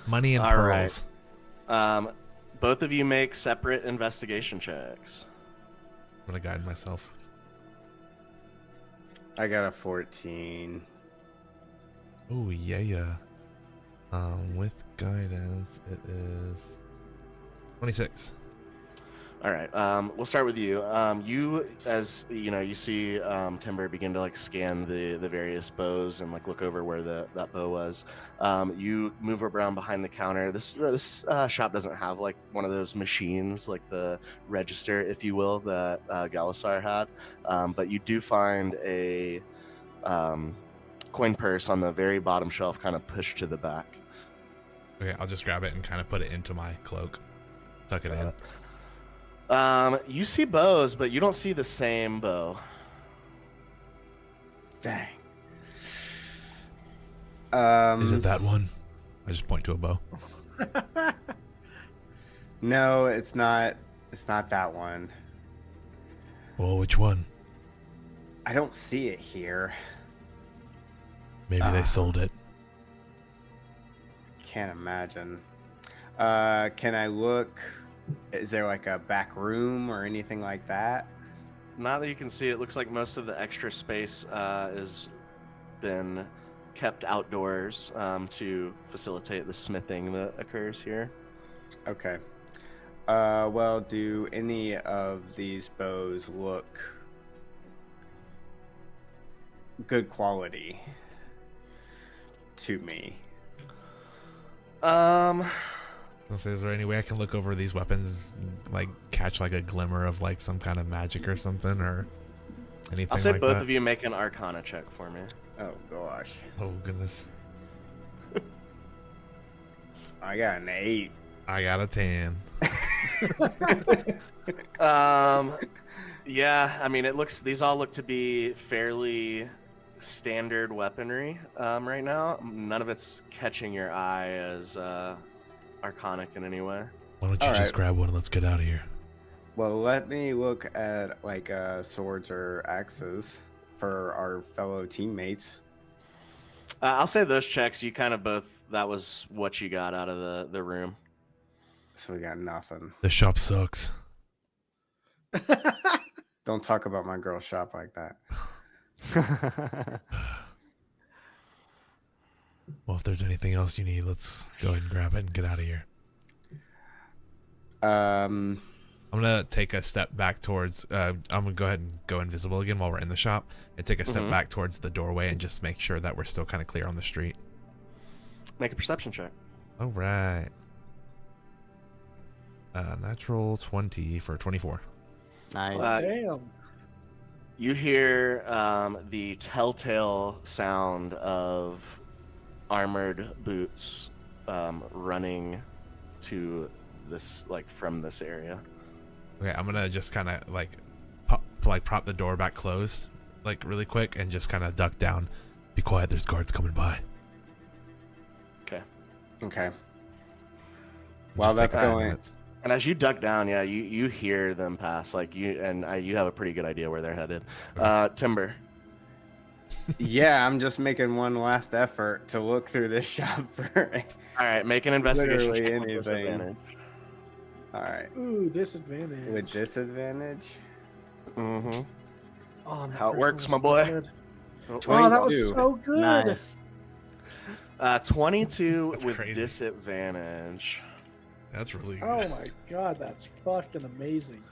money and All pearls. right. Both of you make separate investigation checks. I'm gonna guide myself. I got a 14. Oh yeah. With guidance, it is 26. All right. We'll start with you. You, as you know, you see Timber begin to like scan the various bows and like look over where that bow was. You move around behind the counter. This shop doesn't have like one of those machines, like the register, if you will, that Galasar had. But you do find a coin purse on the very bottom shelf, kind of pushed to the back. Okay, I'll just grab it and kind of put it into my cloak, tuck it in. You see bows, but you don't see the same bow. Dang. Is it that one? I just point to a bow. No, it's not. It's not that one. Well, which one? I don't see it here. Maybe they sold it. Can't imagine. Can I look? Is there like a back room or anything like that? Not that you can see, it looks like most of the extra space has been kept outdoors to facilitate the smithing that occurs here. Okay. Well, do any of these bows look good quality to me? Is there any way I can look over these weapons, like catch like a glimmer of like some kind of magic or something, or anything I'll say like both that? of you make an Arcana check for me. Oh gosh. Oh goodness. I got an 8. I got a 10. Yeah, I mean, these all look to be fairly standard weaponry right now. None of it's catching your eye as arcanic in any way. Why don't you just grab one and let's get out of here? Well, let me look at like swords or axes for our fellow teammates. I'll say those checks, you kind of both, that was what you got out of the room. So we got nothing. The shop sucks. Don't talk about my girl shop like that. Well, if there's anything else you need, let's go ahead and grab it and get out of here. Um, I'm gonna take a step back towards. I'm gonna go ahead and go invisible again while we're in the shop, and take a step back towards the doorway and just make sure that we're still kind of clear on the street. Make a perception check. All right. Natural 20 for 24. Nice. Damn. You hear the telltale sound of armored boots running to this, like, from this area. Okay, I'm gonna just kind of like prop the door back closed, like really quick, and just kind of duck down. Be quiet. There's guards coming by. Okay. okay. While Just take that's a few going, minutes. And as you duck down, yeah, you hear them pass, like you have a pretty good idea where they're headed. Timber. yeah, I'm just making one last effort to look through this shop for All right, make an investigation Literally check with anything. disadvantage. All right. Ooh, disadvantage. With disadvantage, Mm-hmm. Oh, How it first works, one my was boy. good. Oh, Oh, that 22. was so good. Nice. 22 That's with crazy. disadvantage. That's really good. Oh my god, that's fucking amazing.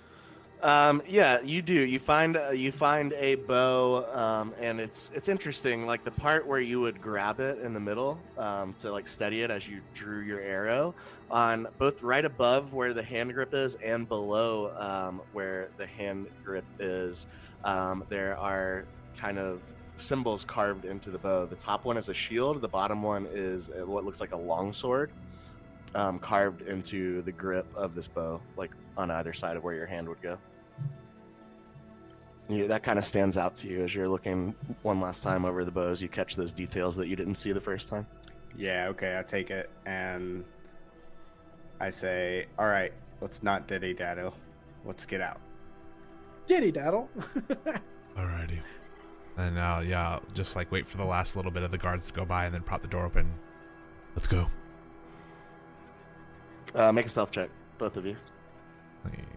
Yeah, you do. You find a bow, and it's interesting. Like the part where you would grab it in the middle to like steady it as you drew your arrow, on both right above where the hand grip is and below where the hand grip is, there are kind of symbols carved into the bow. The top one is a shield. The bottom one is what looks like a longsword. Carved into the grip of this bow, like on either side of where your hand would go. That kind of stands out to you as you're looking one last time over the bows. You catch those details that you didn't see the first time. yeah, okay, I take it and I say, all right, let's not diddy daddle. Let's get out. Diddy daddle. Alrighty. And yeah, I'll just like wait for the last little bit of the guards to go by and then prop the door open. Let's go. Make a stealth check, both of you.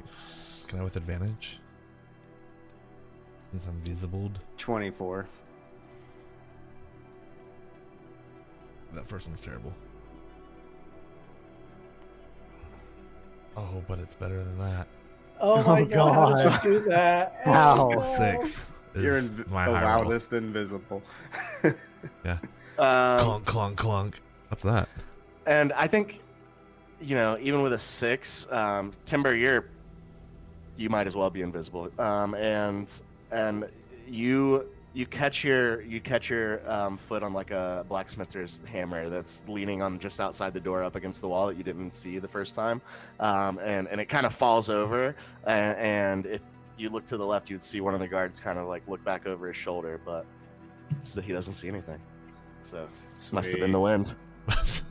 Nice. Can I with advantage? Since I'm visibled. 24. That first one's terrible. Oh, but it's better than that. Oh my Oh, god, how did God. you do that? Ow. Oh, no. 6 You're is the my high roll. loudest invisible. Yeah. Um, Clunk, clunk, clunk. What's that? and I think, even with a 6, Timber, you might as well be invisible. And you catch your foot on like a blacksmither's hammer that's leaning on just outside the door up against the wall that you didn't see the first time, and it kind of falls over, and if you look to the left, you'd see one of the guards kind of like look back over his shoulder, but so he doesn't see anything. So must have been the wind. Must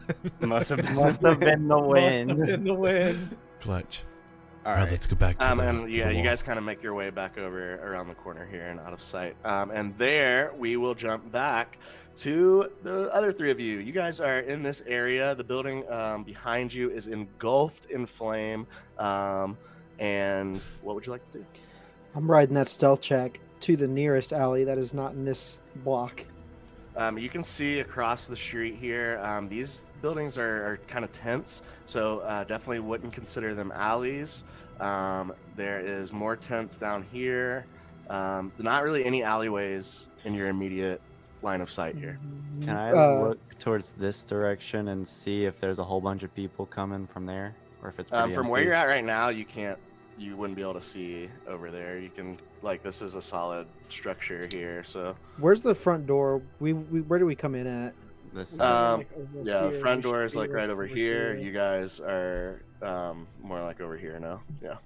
have Must have been the Must have wind. been the wind. Clutch. All Alright, right. let's go back to the And to yeah, the you wall. guys kind of make your way back over around the corner here and out of sight. And there we will jump back to the other three of you. You guys are in this area. The building behind you is engulfed in flame. And what would you like to do? I'm riding that stealth check to the nearest alley that is not in this block. You can see across the street here, these buildings are kind of tents, so definitely wouldn't consider them alleys. There is more tents down here. Not really any alleyways in your immediate line of sight here. Can I look towards this direction and see if there's a whole bunch of people coming from there, or if it's pretty From where empty? you're at right now, you wouldn't be able to see over there. You can, like, this is a solid structure here, so Where's the front door? We where do we come in at? This Like, over yeah, here, front we should door is be like right over here. here. You guys are more like over here now. Yeah.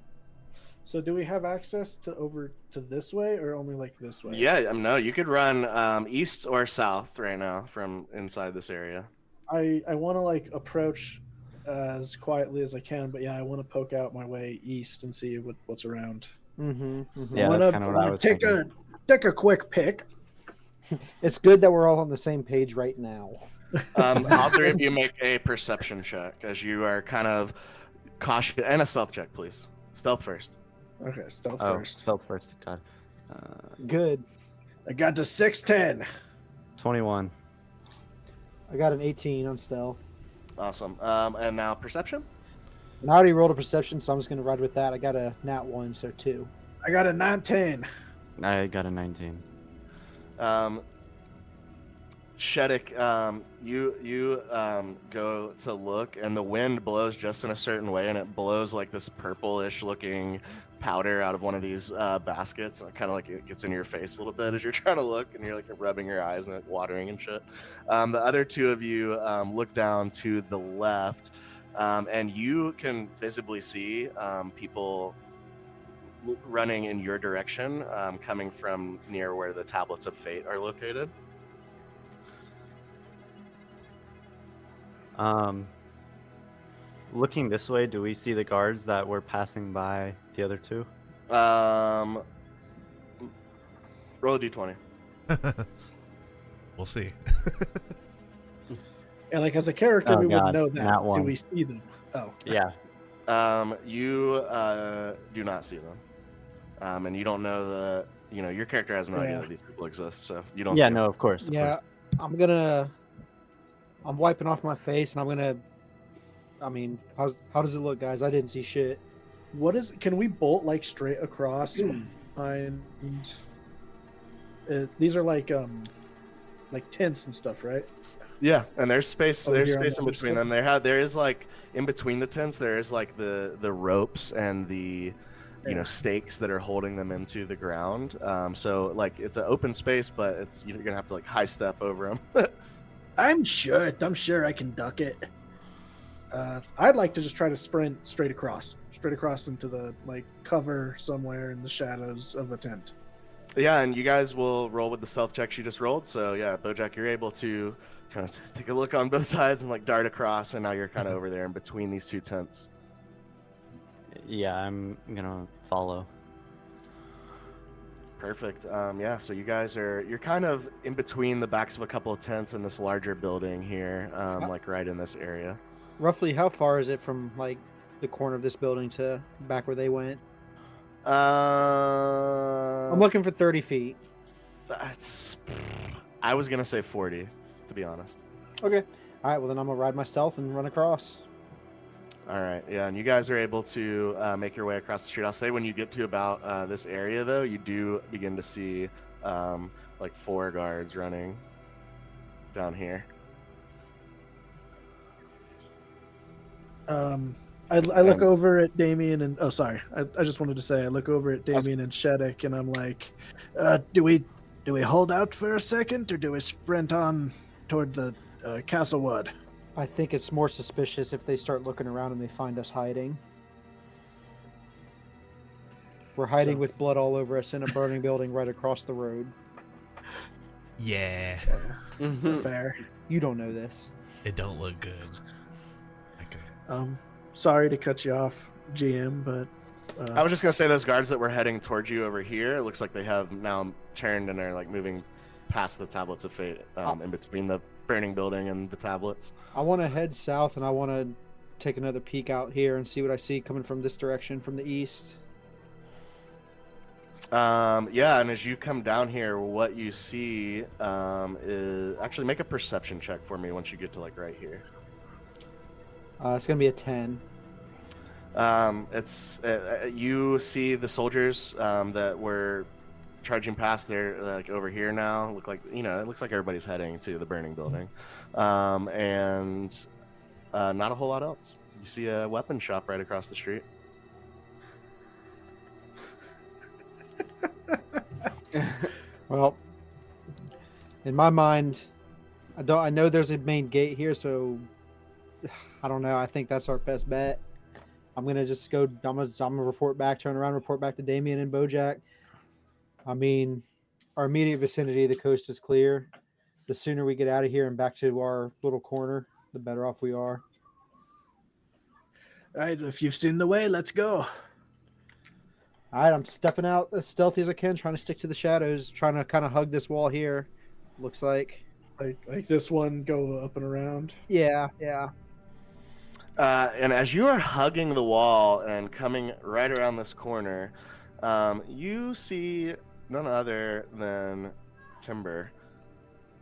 So do we have access to over to this way or only like this way? Yeah, no, you could run east or south right now from inside this area. I want to like approach as quietly as I can, but yeah, I want to poke out my way east and see what's around. Mm-hmm, Yeah, I that's wanna- kinda what I wanna was take thinking. take a quick pick. It's good that we're all on the same page right now. All three of you make a perception check as you are kind of cautious, and a stealth check, please. Stealth first. Okay, stealth Oh, first. stealth first. God. Good. I got to 610. 21. I got an 18 on stealth. Awesome. And now perception. And I already rolled a perception, so I'm just going to ride with that. I got a nat 1, so 2. I got a 910. I got a 19. Shetic, you go to look, and the wind blows just in a certain way, and it blows like this purplish looking powder out of one of these baskets. Kind of like it gets in your face a little bit as you're trying to look, and you're like rubbing your eyes and watering and shit. The other two of you look down to the left, and you can visibly see people running in your direction, coming from near where the tablets of fate are located. Looking this way, do we see the guards that were passing by the other two? Roll a d20. We'll see. And like as a character, Oh, we God, wouldn't know that. that Do one. we see them? Oh, Yeah. You do not see them, and you don't know that. You know, your character has no idea Yeah. that these people exist, so you don't. Yeah, see no, of course. Of Yeah, course. I'm wiping off my face, and how does it look, guys? I didn't see shit. what is? Can we bolt like straight across? And these are like tents and stuff, right? Yeah, and there's space. Over There's here on space the in other between side? them. There is like in between the tents. There is like the ropes and the stakes that are holding them into the ground. So like it's an open space, but you're gonna have to like high step over them. I'm sure I can duck it. I'd like to just try to sprint straight across into the like cover somewhere in the shadows of a tent. Yeah, and you guys will roll with the stealth checks you just rolled. So yeah, Bojack, you're able to kind of just take a look on both sides and like dart across, and now you're kind of over there in between these two tents. Yeah, I'm gonna follow. Perfect. Yeah, so you're kind of in between the backs of a couple of tents in this larger building here, like right in this area. Roughly, how far is it from like the corner of this building to back where they went? I'm looking for 30 feet. I was gonna say 40, to be honest. Okay. All right. Well, then I'm gonna ride my stealth and run across. All right, yeah, and you guys are able to make your way across the street. I'll say when you get to about this area, though, you do begin to see like 4 guards running down here. I look over at Damian and I just wanted to say I look over at Damian and Shetic and I'm like, do we hold out for a second or do we sprint on toward the Castlewood? I think it's more suspicious if they start looking around and they find us hiding. We're hiding with blood all over us in a burning building right across the road. Yeah. Fair. You don't know this. It don't look good. Okay. Sorry to cut you off, GM, but I was just gonna say those guards that were heading towards you over here. It looks like they have now turned and are like moving past the tablets of fate, in between the burning building and the tablets. I want to head south and I want to take another peek out here and see what I see coming from this direction, from the east. Yeah, and as you come down here, what you see is actually make a perception check for me once you get to like right here. It's gonna be a 10. You see the soldiers that were charging past there, like over here now. Look like it looks like everybody's heading to the burning building, and not a whole lot else. You see a weapon shop right across the street. Well, in my mind, I know there's a main gate here, so I don't know. I think that's our best bet. I'm gonna just go. I'm gonna report back, turn around, report back to Damian and Bojack. I mean, our immediate vicinity of the coast is clear. The sooner we get out of here and back to our little corner, the better off we are. all right, if you've seen the way, let's go. All right, I'm stepping out as stealthy as I can, trying to stick to the shadows, trying to kind of hug this wall here. Looks like. Like this one, go up and around. Yeah. And as you are hugging the wall and coming right around this corner, you see none other than Timber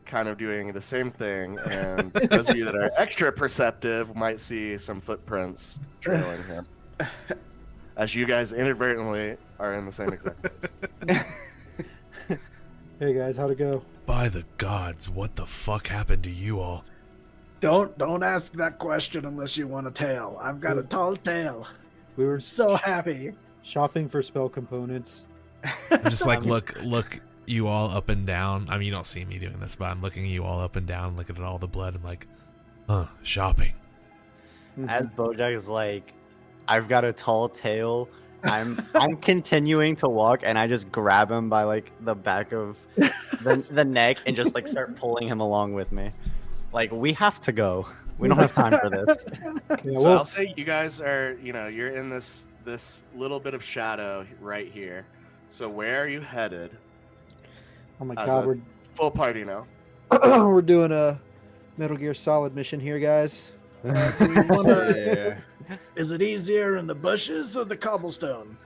kind of doing the same thing. And those of you that are extra perceptive might see some footprints trailing him. As you guys inadvertently are in the same exact place. Hey guys, how'd it go? By the gods, what the fuck happened to you all? Don't ask that question unless you want a tail. I've got a tall tail. We were I'm so happy. shopping for spell components. I'm just like, look you all up and down. I mean, you don't see me doing this, but I'm looking you all up and down, looking at all the blood. I'm like, shopping. As Bojack is like, I've got a tall tail. I'm continuing to walk, and I just grab him by like the back of the neck and just like start pulling him along with me. Like, we have to go. We don't have time for this. Yeah, So I'll say you guys are, you're in this little bit of shadow right here. So where are you headed? oh my as god, a full party now. we're doing a Metal Gear Solid mission here, guys. Yeah. Is it easier in the bushes or the cobblestone?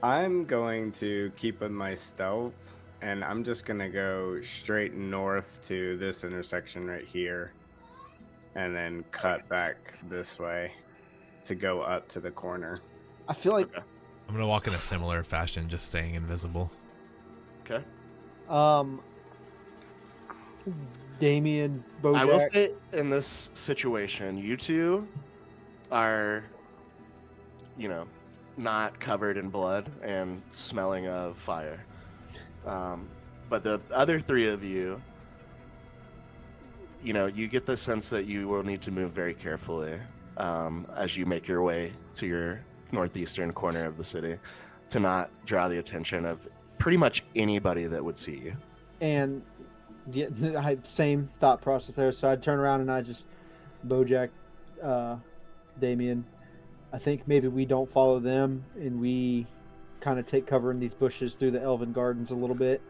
I'm going to keep with my stealth, and I'm just going to go straight north to this intersection right here, and then cut back this way to go up to the corner. I feel like Okay. I'm gonna walk in a similar fashion, just staying invisible. Okay. Damian, Bojack. I will say in this situation, you two are, not covered in blood and smelling of fire. But the other three of you, you get the sense that you will need to move very carefully as you make your way to your northeastern corner of the city to not draw the attention of pretty much anybody that would see you. And yeah, I same thought process there. So I'd turn around and I just Bojack, Damian. I think maybe we don't follow them and we kind of take cover in these bushes through the Elven Gardens a little bit.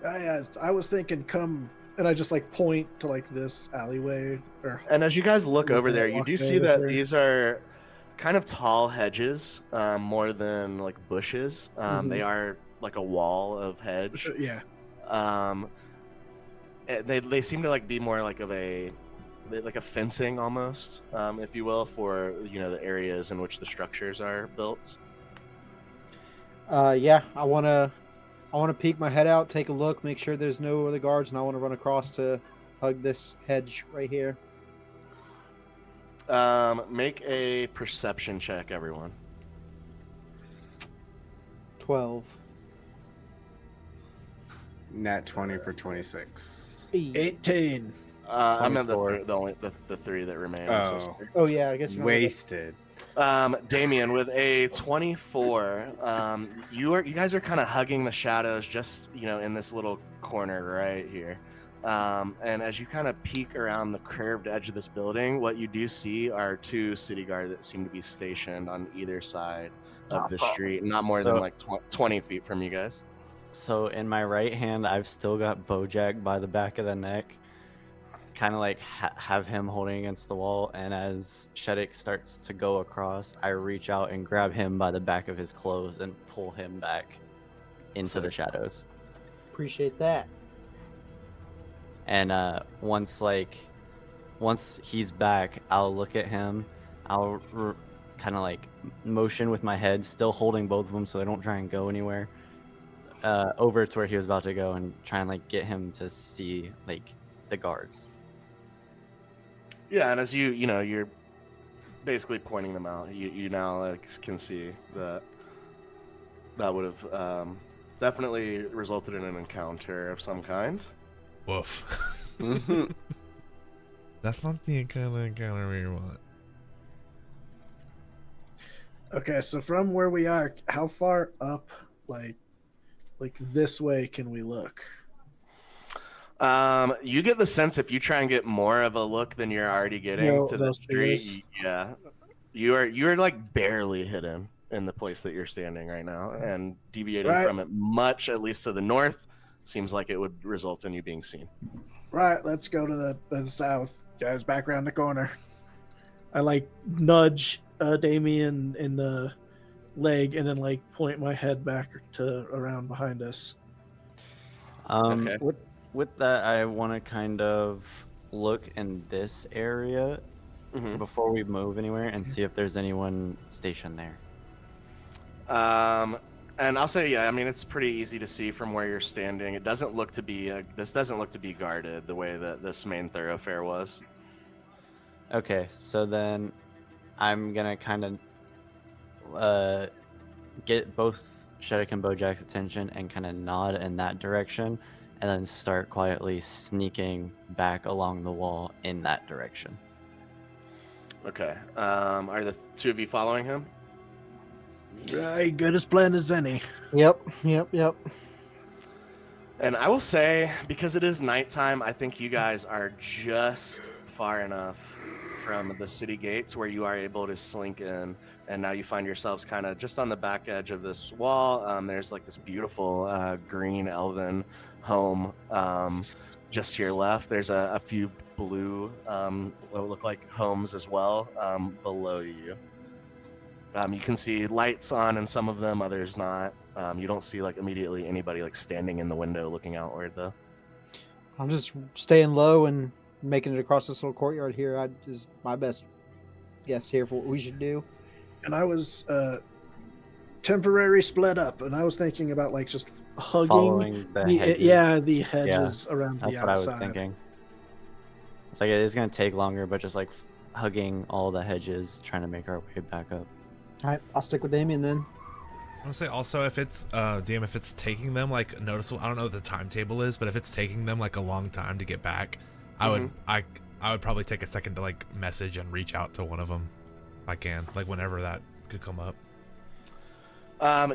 I was thinking come, and I just like point to like this alleyway. And as you guys look over there, you do Walk see over that there. these are kind of tall hedges, more than like bushes. They are like a wall of hedge. Yeah. They seem to like be more like a fencing almost, if you will, for the areas in which the structures are built. Yeah, I wanna peek my head out, take a look, make sure there's no other guards, and I want to run across to hug this hedge right here. Make a perception check, everyone. 12. Nat 20 for 26. 18. I meant 24. the three that remain. I'm so Oh, sorry. Oh yeah, I guess you wasted. Damian with a 24. You guys are kind of hugging the shadows just in this little corner right here. And as you kind of peek around the curved edge of this building, what you do see are two city guards that seem to be stationed on either side of the street, not more than like 20 feet from you guys. So in my right hand, I've still got Bojack by the back of the neck, kind of like have him holding against the wall. And as Shetic starts to go across, I reach out and grab him by the back of his clothes and pull him back into the shadows. appreciate that. And once he's back, I'll look at him. I'll kind of like motion with my head, still holding both of them so they don't try and go anywhere, over to where he was about to go and try and like get him to see like the guards. Yeah, and as you're basically pointing them out, you now can see that would have definitely resulted in an encounter of some kind. Woof. Mhm. That's not the kind of encounter we want. Okay, so from where we are, how far up, like this way, can we look? You get the sense if you try and get more of a look than you're already getting No, to the those street, trees. yeah, you're like barely hidden in the place that you're standing right now, and deviating Right. from it much, at least to the north, seems like it would result in you being seen. Right, let's go to the south. Guys, back around the corner. I like nudge Damian in the leg and then like point my head back to around behind us. Okay. With that, I want to kind of look in this area Mhm. before we move anywhere and see if there's anyone stationed there. And I'll say, yeah, I mean, it's pretty easy to see from where you're standing. It doesn't look to be this doesn't look to be guarded the way that this main thoroughfare was. Okay, so then I'm gonna kind of get both Shetic and Bojack's attention and kind of nod in that direction, and then start quietly sneaking back along the wall in that direction. Okay. Are the two of you following him? Right, good as planned as any. Yep. And I will say, because it is nighttime, I think you guys are just far enough from the city gates where you are able to slink in. And now you find yourselves kind of just on the back edge of this wall. There's like this beautiful green elven home just to your left. There's a few blue, what would look like homes as well below you. You can see lights on in some of them, others not. You don't see like immediately anybody like standing in the window looking outward though. I'm just staying low and making it across this little courtyard here. Is my best guess here for what we should do. And I was temporary split up, and I was thinking about like just hugging Following the hedges. the hedges around That's the what I was outside. thinking. It's like it is gonna take longer, but just like hugging all the hedges, trying to make our way back up. All right, I'll stick with Damian then. I want to say also if it's DM, if it's taking them like noticeable, I don't know what the timetable is, but if it's taking them like a long time to get back, I would probably take a second to like message and reach out to one of them if I can, like whenever that could come up.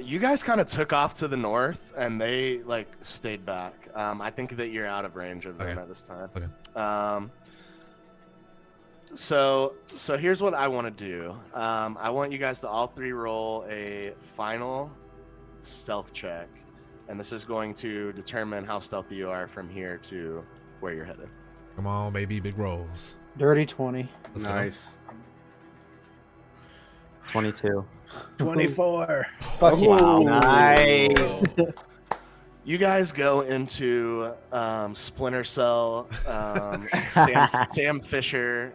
You guys kind of took off to the north, and they like stayed back. I think that you're out of range of them at this time. Okay. So here's what I want to do. I want you guys to all three roll a final stealth check, and this is going to determine how stealthy you are from here to where you're headed. Come on, baby, big rolls. Dirty 20. Let's go. Nice. 22. 24. Fuck you. Wow, nice. You guys go into Splinter Cell, Sam Fisher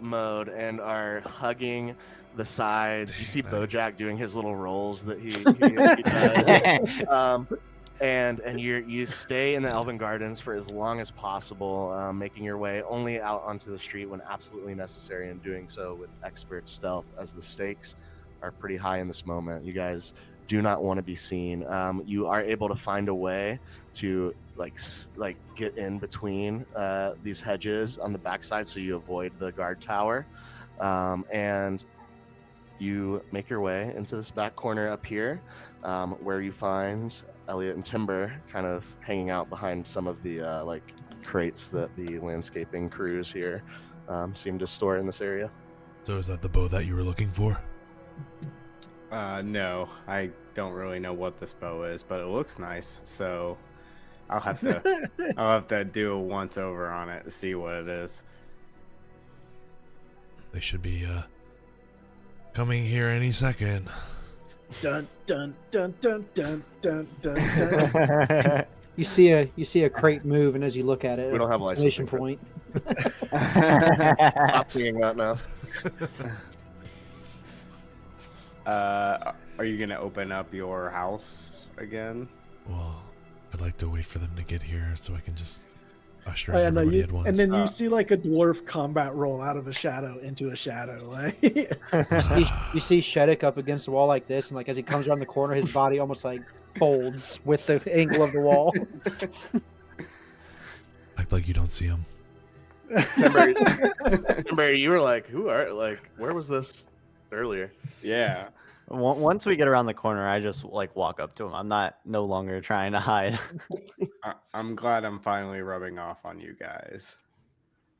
mode, and are hugging the sides. You see Nice. Bojack doing his little rolls that he does. And you stay in the Elven Gardens for as long as possible, making your way only out onto the street when absolutely necessary, and doing so with expert stealth, as the stakes are pretty high in this moment. You guys do not want to be seen. You are able to find a way to like get in between these hedges on the backside, so you avoid the guard tower, and you make your way into this back corner up here, where you find Elliot and Timber kind of hanging out behind some of the like crates that the landscaping crews here seem to store in this area. So is that the bow that you were looking for? No, I don't really know what this bow is, but it looks nice. So I'll have to do a once over on it to see what it is. They should be coming here any second. Dun dun dun dun dun dun dun dun. You see a crate move, and as you look at it, We don't have exclamation licensing for point. Stop seeing that now. Are you gonna open up your house again? Well, I'd like to wait for them to get here so I can just usher Oh, in yeah, no, everybody at once. and then you see like a dwarf combat roll out of a shadow into a shadow. Like You see Shetic up against the wall like this, and like as he comes around the corner, his body almost like folds with the angle of the wall. Act like you don't see them. Timber, you were like, where was this earlier? Yeah. Once we get around the corner, I just like walk up to him. I'm no longer trying to hide. I'm glad I'm finally rubbing off on you guys.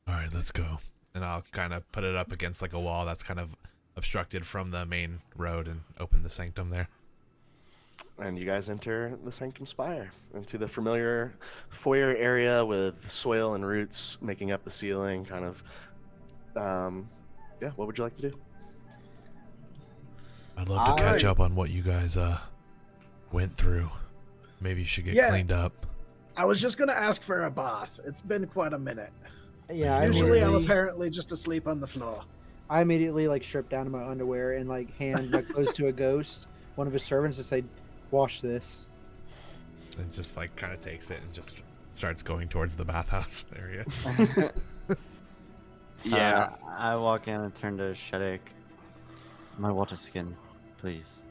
All right, let's go. And I'll kind of put it up against like a wall that's kind of obstructed from the main road and open the sanctum there. And you guys enter the Sanctum Spire into the familiar foyer area with soil and roots making up the ceiling. Kind of, yeah. What would you like to do? I'd love to catch up on what you guys went through. Maybe you should get cleaned up. I was just gonna ask for a bath. It's been quite a minute. Yeah, Usually I'm apparently just asleep on the floor. I immediately like strip down to my underwear and like hand my clothes to a ghost, one of his servants, to say, "Wash this." And just like kind of takes it and just starts going towards the bathhouse area. Yeah. I walk in and turn to Shetic. My water skin, please.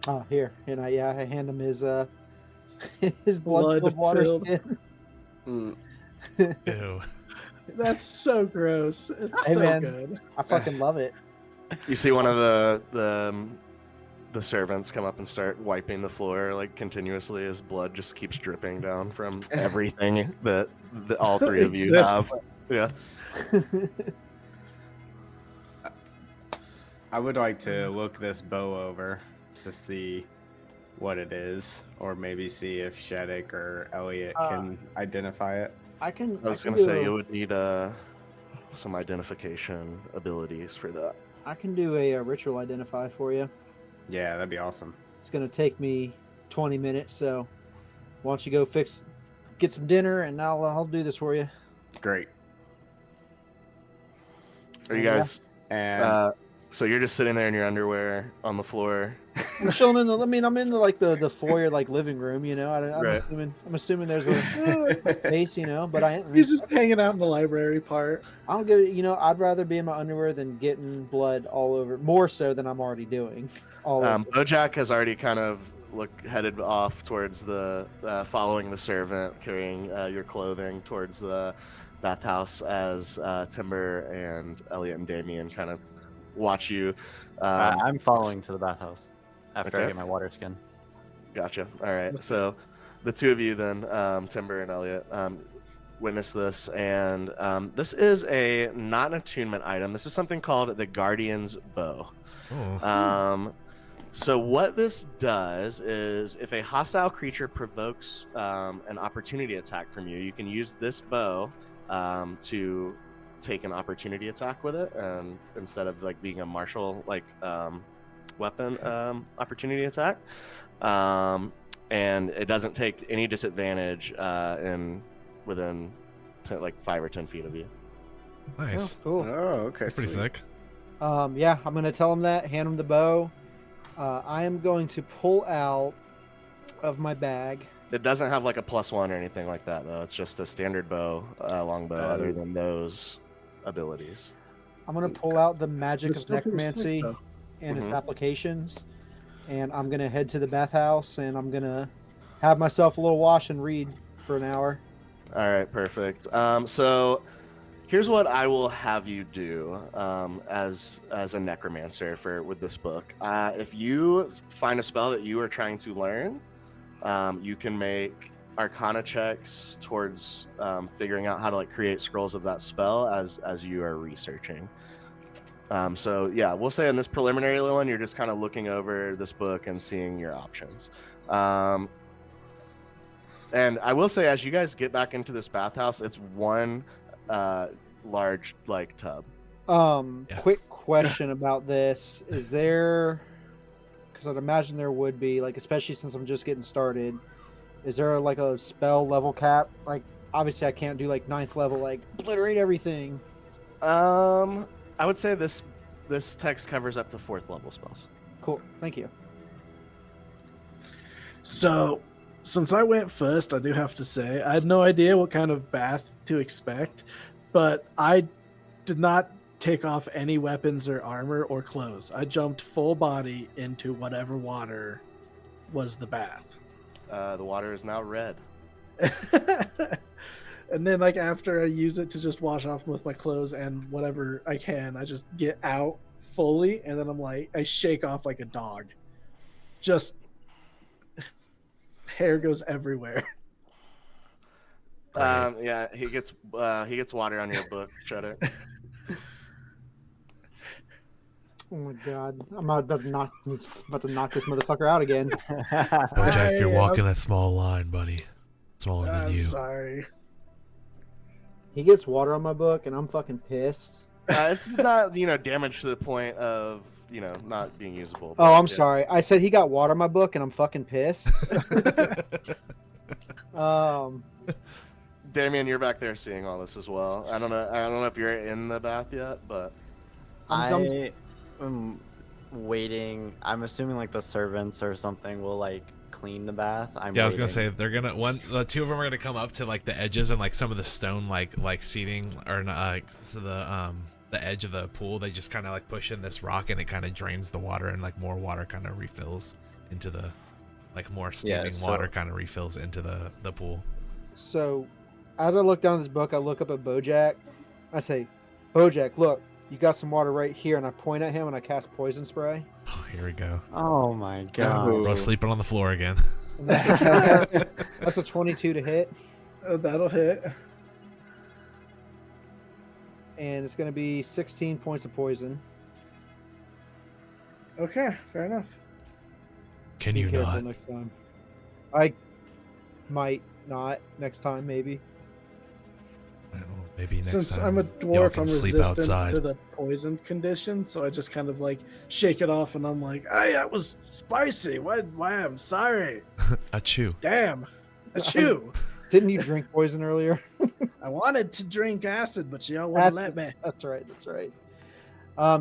Oh, here, and I hand him his his blood-filled water Blood-filled. skin. Mm. Ew. That's so gross. It's Hey, so man. good. I fucking love it. You see one of the servants come up and start wiping the floor like continuously as blood just keeps dripping down from everything that all three of you have. Yeah. I would like to look this bow over to see what it is, or maybe see if Shetic or Elliot can identify it. I can. I was can gonna do say a- you would need some identification abilities for that. I can do a ritual identify for you. Yeah, that'd be awesome. It's gonna take me 20 minutes, so why don't you go get some dinner, and I'll do this for you. Great. Are you Yeah. guys? And So you're just sitting there in your underwear on the floor. I'm chilling in the. I mean, I'm in the foyer like living room. You know, Right. I'm assuming there's a space. You know, but I He's just hanging out in the library part. I don't give it. You know, I'd rather be in my underwear than getting blood all over. More so than I'm already doing. All over. Bojack has already kind of headed off towards the following the servant, carrying your clothing towards the bathhouse as Timber and Elliot and Damian kind of watch you. I'm following to the bathhouse after I Okay. get my water skin. Gotcha. All right. So the two of you then, Timber and Elliot, witness this, and this is not an attunement item. This is something called the Guardian's Bow. Oh. So what this does is, if a hostile creature provokes an opportunity attack from you, you can use this bow to take an opportunity attack with it, instead of like being a martial weapon opportunity attack. And it doesn't take any disadvantage within 5 or 10 feet of you. Nice. Cool. oh, okay, That's pretty sweet. sick. Yeah, I'm gonna tell him that. Hand him the bow. I am going to pull out of my bag. It doesn't have like a +1 or anything like that, though. It's just a standard bow, longbow, other than those abilities. I'm gonna pull out the magic It's of still pretty sick, necromancy though. and its Mhm. applications, and I'm gonna head to the bathhouse and I'm gonna have myself a little wash and read for an hour. All right, perfect. So here's what I will have you do as a necromancer with this book. If you find a spell that you are trying to learn, you can make Arcana checks towards figuring out how to create scrolls of that spell as you are researching. So yeah, we'll say in this preliminary one, you're just kind of looking over this book and seeing your options. And I will say, as you guys get back into this bathhouse, it's one large tub. Yeah. Quick question about this: is there? Because I'd imagine there would be, especially since I'm just getting started. Is there a spell level cap? Obviously I can't do 9th level, obliterate everything. I would say this text covers up to 4th level spells. Cool, thank you. So, since I went first, I do have to say I had no idea what kind of bath to expect, but I did not take off any weapons or armor or clothes. I jumped full body into whatever water was the bath. The water is now red. And then after I use it to just wash off with my clothes and whatever I can, I just get out fully, and then I shake off like a dog. Just hair goes everywhere. Yeah, he gets water on your book, Shetic. Oh my god. I'm about to knock this motherfucker out again. Bojack, you're walking a small line, buddy. Smaller than I'm you. sorry. He gets water on my book and I'm fucking pissed. It's not, damage to the point of, not being usable. Oh, I'm yeah. sorry. I said he got water on my book and I'm fucking pissed. Damian, you're back there seeing all this as well. I don't know if you're in the bath yet, but I am waiting. I'm assuming like the servants or something will like clean the bath. I was gonna say they're gonna the two of them are gonna come up to like the edges and like some of the stone like seating or so the edge of the pool. They just kind of like push in this rock and it kind of drains the water and like more water kind of refills into the more steaming water kind of refills into the pool. So, as I look down this book, I look up at Bojack. I say, Bojack, look, you got some water right here, and I point at him and I cast poison spray. Oh, here we go. Oh my god. Bro, sleeping on the floor again. That's a 22 to hit. That'll hit. And it's going to be 16 points of poison. Okay, fair enough. Can Be you careful not? next time. I might not next time, maybe. I don't know, maybe next Since time I'm a y'all dwarf, can I'm sleep resistant outside. to the poison condition, so I just kind of like shake it off, and I'm like, "Hey, that was spicy. Why? I'm sorry. Achoo. Damn, achoo. Didn't you drink poison earlier? I wanted to drink acid, but y'all wouldn't let me." That's right. That's right.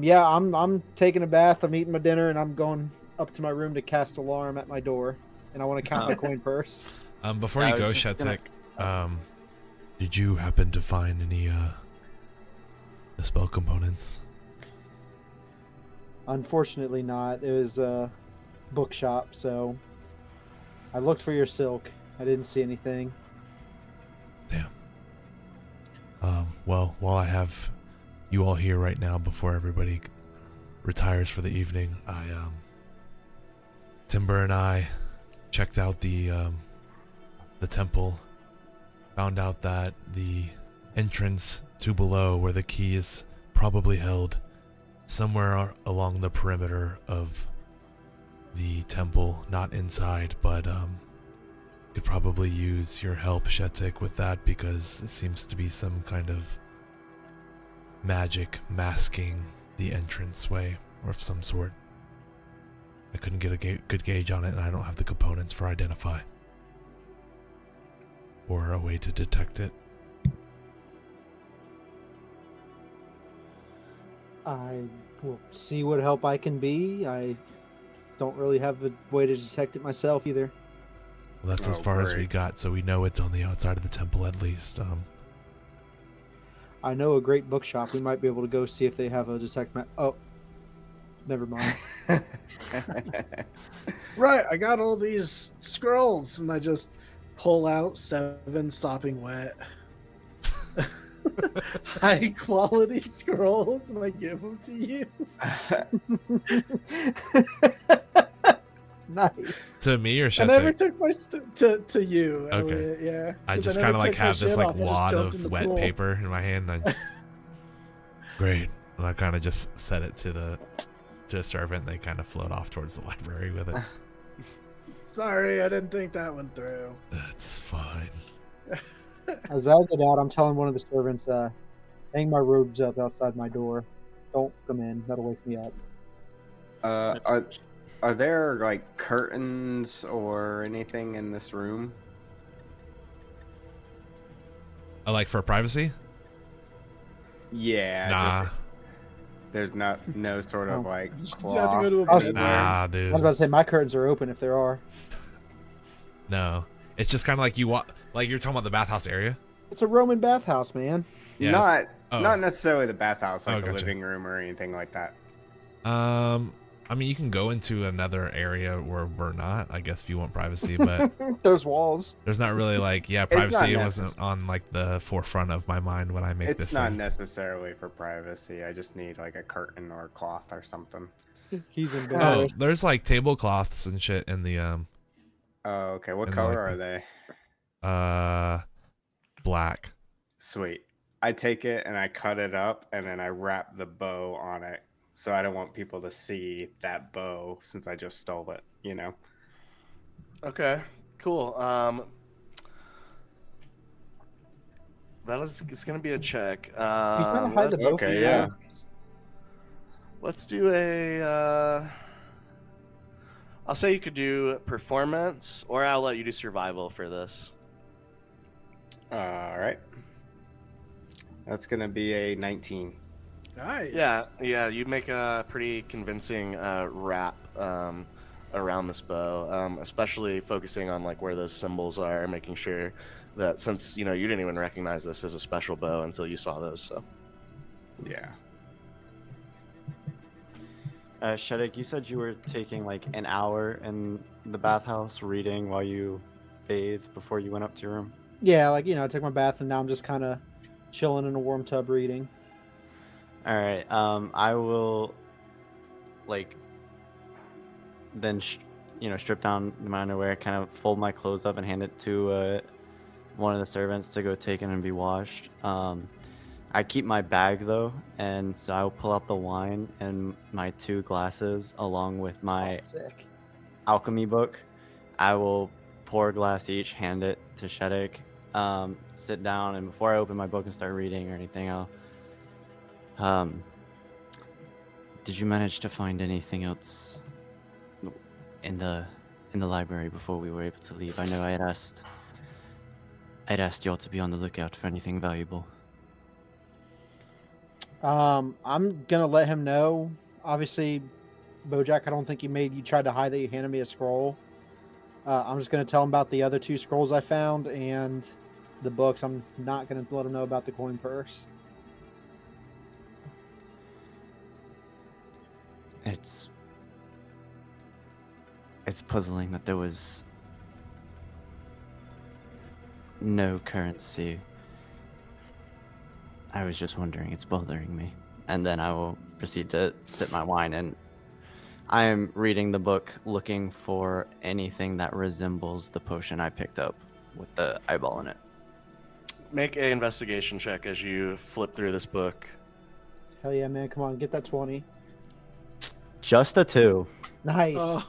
Yeah, I'm taking a bath. I'm eating my dinner, and I'm going up to my room to cast alarm at my door, and I want to count my coin purse. Before you go, Shetic, did you happen to find any the spell components? Unfortunately, not. It was a bookshop, so I looked for your silk. I didn't see anything. Damn. Well, while I have you all here right now, before everybody retires for the evening, Timber and I checked out the temple, found out that the entrance to below, where the key is probably held, somewhere along the perimeter of the temple, not inside, but could probably use your help, Shetic, with that, because it seems to be some kind of magic masking the entranceway of some sort. I couldn't get a good gauge on it, and I don't have the components for identify or a way to detect it. I will see what help I can be. I don't really have a way to detect it myself either. Well, that's as far as we got, so we know it's on the outside of the temple at least. I know a great bookshop. We might be able to go see if they have a detect Oh, never mind. Right, I got all these scrolls, and I just pull out 7 sopping wet, high quality scrolls, and I give them to you. Nice. To me or I never Shetic? took my to you, Okay. Elliot, yeah. I 'Cause just never kind of like took my have this shit like off, I just wad jumped in of the wet pool. paper in my hand, and I just great, and I kind of just set it to a servant, and they kind of float off towards the library with it. Sorry, I didn't think that one through. That's fine. As I get out, I'm telling one of the servants, hang my robes up outside my door. Don't come in. That'll wake me up. Are there like curtains or anything in this room? Like for privacy? Yeah. Nah. Just, there's no sort of like You have to cloth. go to a Oh, bed. Nah, I dude. was about to say, my curtains are open if there are. No. It's just kind of like like you're talking about the bathhouse area? It's a Roman bathhouse, man. Yeah, not oh. not necessarily the bathhouse, like Oh, the gotcha. living room or anything like that. I mean, you can go into another area where we're not, I guess, if you want privacy, but There's walls. there's not really like, yeah, not privacy wasn't necessary. on like the forefront of my mind when I make It's this not thing. necessarily for privacy. I just need like a curtain or a cloth or something. He's in Oh, bed. there's like tablecloths and shit in the Oh, okay. What And color like are they? black. Sweet. I take it and I cut it up and then I wrap the bow on it So I don't want people to see that bow since I just stole it, you know? Okay, cool. It's gonna be a check. You trying to hide the bow from okay, the yeah. eye? Let's do a. I'll say you could do performance, or I'll let you do survival for this. All right. That's going to be a 19. Nice. Yeah, you make a pretty convincing wrap around this bow, especially focusing on like where those symbols are, making sure that since you didn't even recognize this as a special bow until you saw those. So Yeah. Shetic, you said you were taking like an hour in the bathhouse reading while you bathed before you went up to your room. Yeah, like I took my bath and now I'm just kind of chilling in a warm tub reading. All right. I will, like, then strip down my underwear, kind of fold my clothes up, and hand it to one of the servants to go take it and be washed. I keep my bag though, and so I will pull out the wine and my 2 glasses along with my Sick. alchemy book. I will pour a glass each, hand it to Shetic, sit down, and before I open my book and start reading or anything, I'll. Did you manage to find anything else in the library before we were able to leave? I know I'd asked y'all to be on the lookout for anything valuable. I'm gonna let him know. Obviously, Bojack, I don't think you tried to hide that you handed me a scroll. I'm just gonna tell him about the other 2 scrolls I found and the books. I'm not gonna let him know about the coin purse. It's puzzling that there was no currency. I was just wondering, it's bothering me. And then I will proceed to sip my wine, and I am reading the book looking for anything that resembles the potion I picked up with the eyeball in it. make an investigation check as you flip through this book. Hell yeah, man! Come on, get that 20. Just a 2. Nice.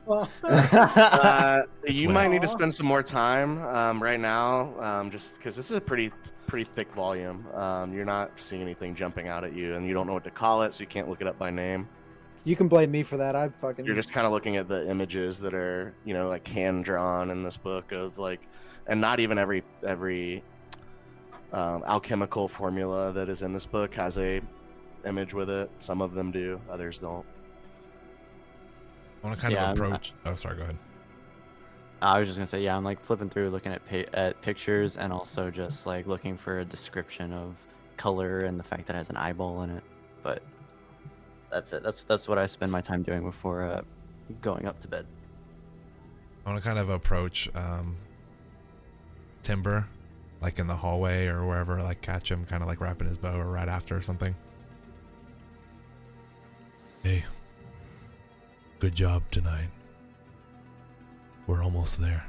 You might need to spend some more time right now, just because this is a pretty thick volume. You're not seeing anything jumping out at you, and you don't know what to call it, so you can't look it up by name. You can blame me for that. You're just kind of looking at the images that are, like hand drawn in this book of and not even every alchemical formula that is in this book has a image with it. Some of them do, others don't. I want to kind of approach. Oh, sorry. Go ahead. I was just gonna say, I'm flipping through, looking at pictures, and also just looking for a description of color and the fact that it has an eyeball in it. But that's it. That's what I spend my time doing before going up to bed. I want to kind of approach Timber, in the hallway or wherever, catch him, kind of wrapping his bow or right after or something. Hey, good job tonight. We're almost there.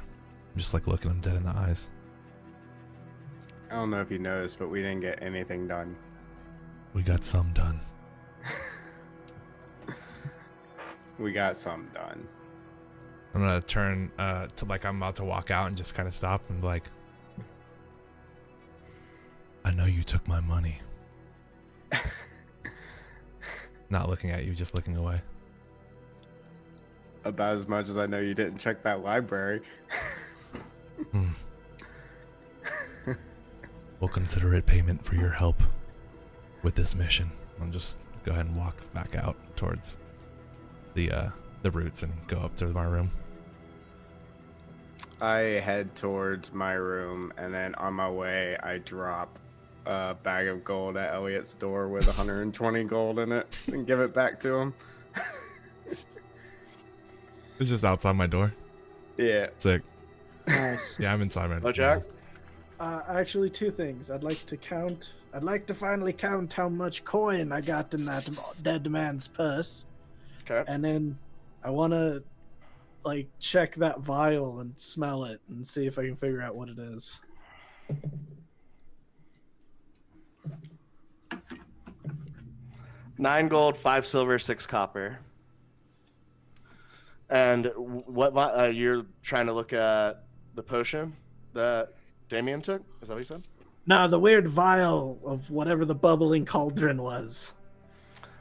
I'm just looking him dead in the eyes. I don't know if you noticed, but we didn't get anything done. We got some done. We got some done. I'm gonna turn to I'm about to walk out and just kind of stop and be like, I know you took my money. Not looking at you, just looking away. About as much as I know you didn't check that library. We'll consider it payment for your help with this mission. I'll just go ahead and walk back out towards the roots and go up to my room. I head towards my room, and then on my way, I drop a bag of gold at Elliot's door with 120 gold in it and give it back to him. It's just outside my door. Yeah. Sick. Nice. Yeah, I'm inside my door. Bojack? Actually, 2 things. I'd like to finally count how much coin I got in that dead man's purse. Okay. And then I want to check that vial and smell it and see if I can figure out what it is. 9 gold, 5 silver, 6 copper. And you're trying to look at the potion that Damian took? Is that what you said? No, the weird vial of whatever the bubbling cauldron was.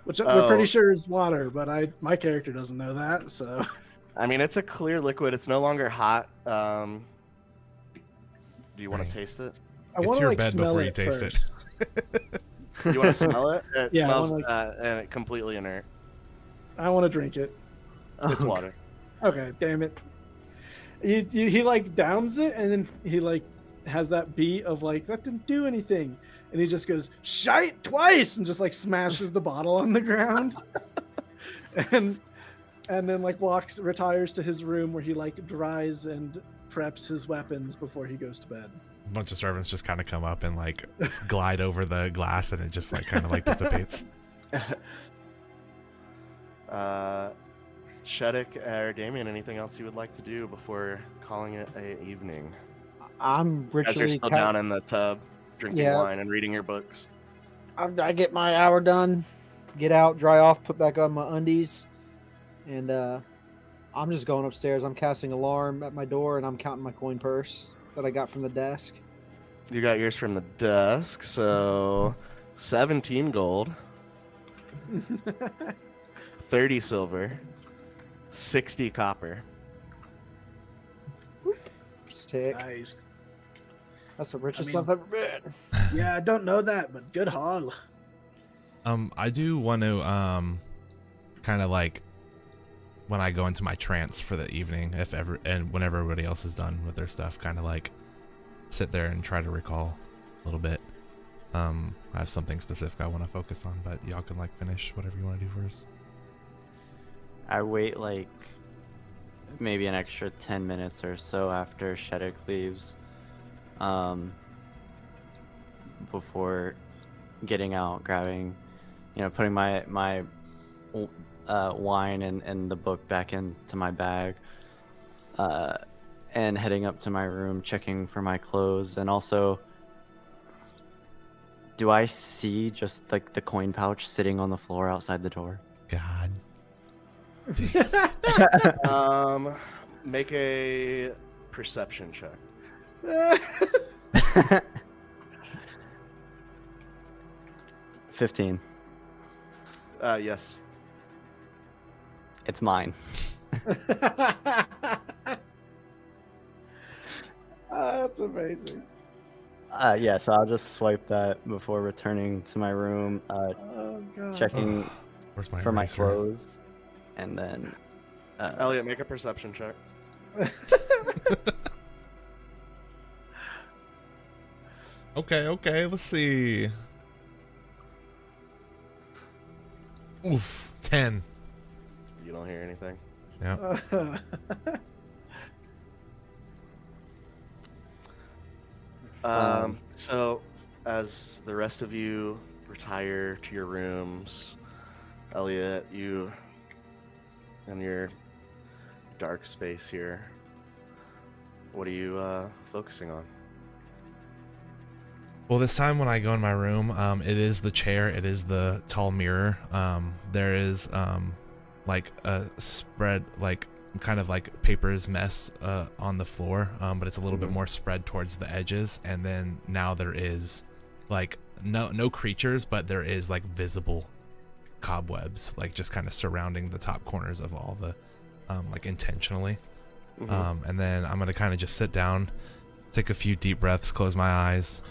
Which we're pretty sure is water, but my character doesn't know that, so... I mean, it's a clear liquid. It's no longer hot. Do you want to taste it? I Get want to to your like bed smell before you it taste first. it. You want to smell it? It Yeah, smells I and it's completely inert. I want to drink it. It's water. Okay, damn it. He like downs it, and then he like has that beat of like, that didn't do anything. And he just goes, shite twice, and just like smashes the bottle on the ground. and then like retires to his room where he like dries and preps his weapons before he goes to bed. A bunch of servants just kind of come up and like glide over the glass, and it just like kind of like dissipates. Shetic or Damian, anything else you would like to do before calling it a evening? I'm As you're ritually still down in the tub, drinking Yeah. wine and reading your books. I get my hour done, get out, dry off, put back on my undies, and I'm just going upstairs. I'm casting alarm at my door, and I'm counting my coin purse that I got from the desk. You got yours from the desk, so 17 gold, 30 silver, 60 copper. Sick. Nice. That's the richest mean- I've ever been. Yeah, I don't know that, but good haul. I do want to kind of like when I go into my trance for the evening, and whenever everybody else is done with their stuff, kind of like sit there and try to recall a little bit. I have something specific I want to focus on, but y'all can like finish whatever you want to do first. I wait like maybe an extra 10 minutes or so after Shetic leaves, before getting out, grabbing, putting my wine and the book back into my bag, and heading up to my room, checking for my clothes, and also, do I see just like the coin pouch sitting on the floor outside the door? God. Make a perception check. 15. Yes. It's mine. That's amazing. Yeah, so I'll just swipe that before returning to my room, Oh god. checking Where's my for my eraser? clothes, and then Elliot, make a perception check. Okay, let's see. Oof, 10. You don't hear anything. Yeah. So, as the rest of you retire to your rooms, Elliot, you in your dark space here, what are you focusing on? Well, this time when I go in my room, it is the chair, it is the tall mirror. There is like a spread, like kind of like papers mess on the floor, but it's a little bit more spread towards the edges. And then now there is like no creatures, but there is like visible cobwebs, like just kind of surrounding the top corners of all the like intentionally. And then I'm gonna kind of just sit down, take a few deep breaths, close my eyes,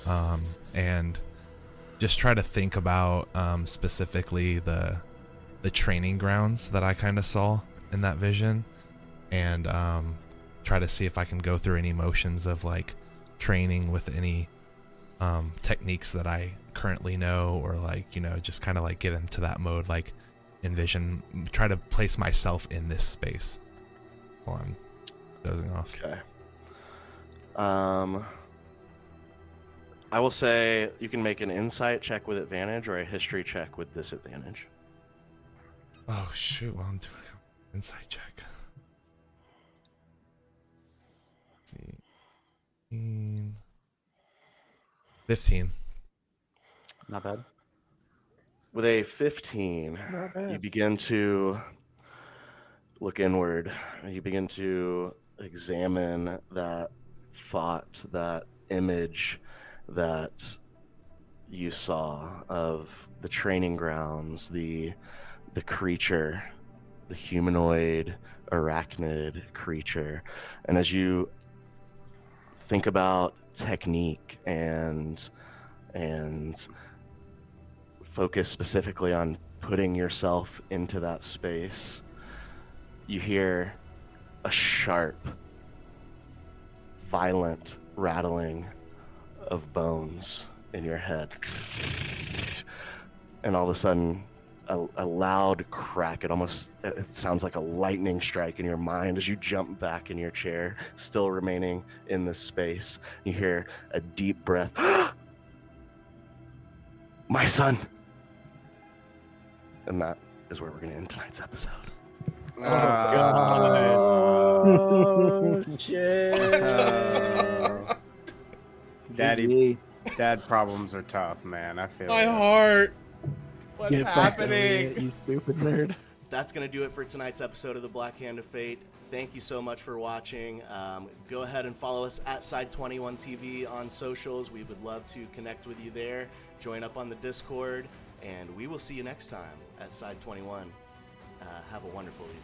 and just try to think about specifically the training grounds that I kind of saw in that vision, and try to see if I can go through any motions of like training with any techniques that I currently know, or like, just kind of like get into that mode, like envision, try to place myself in this space while I'm dozing off. Okay. I will say you can make an insight check with advantage or a history check with disadvantage. Oh shoot, well I'm doing an insight check. Let's see. 15. not bad. With a 15, Not bad. you begin to look inward. You begin to examine that thought, that image that you saw of the training grounds, the creature, the humanoid arachnid creature. And as you think about technique and focus specifically on putting yourself into that space, you hear a sharp, violent rattling of bones in your head. And all of a sudden, a loud crack. It sounds like a lightning strike in your mind as you jump back in your chair, still remaining in this space. You hear a deep breath. My son! And that is where we're going to end tonight's episode. Oh, shit. Dad problems are tough, man. I feel My it. heart. What's Get fucked, happening? Elliot, you stupid nerd. That's going to do it for tonight's episode of The Black Hand of Fate. Thank you so much for watching. Go ahead and follow us at Side21 TV on socials. We would love to connect with you there. Join up on the Discord, and we will see you next time at Side21. Have a wonderful evening.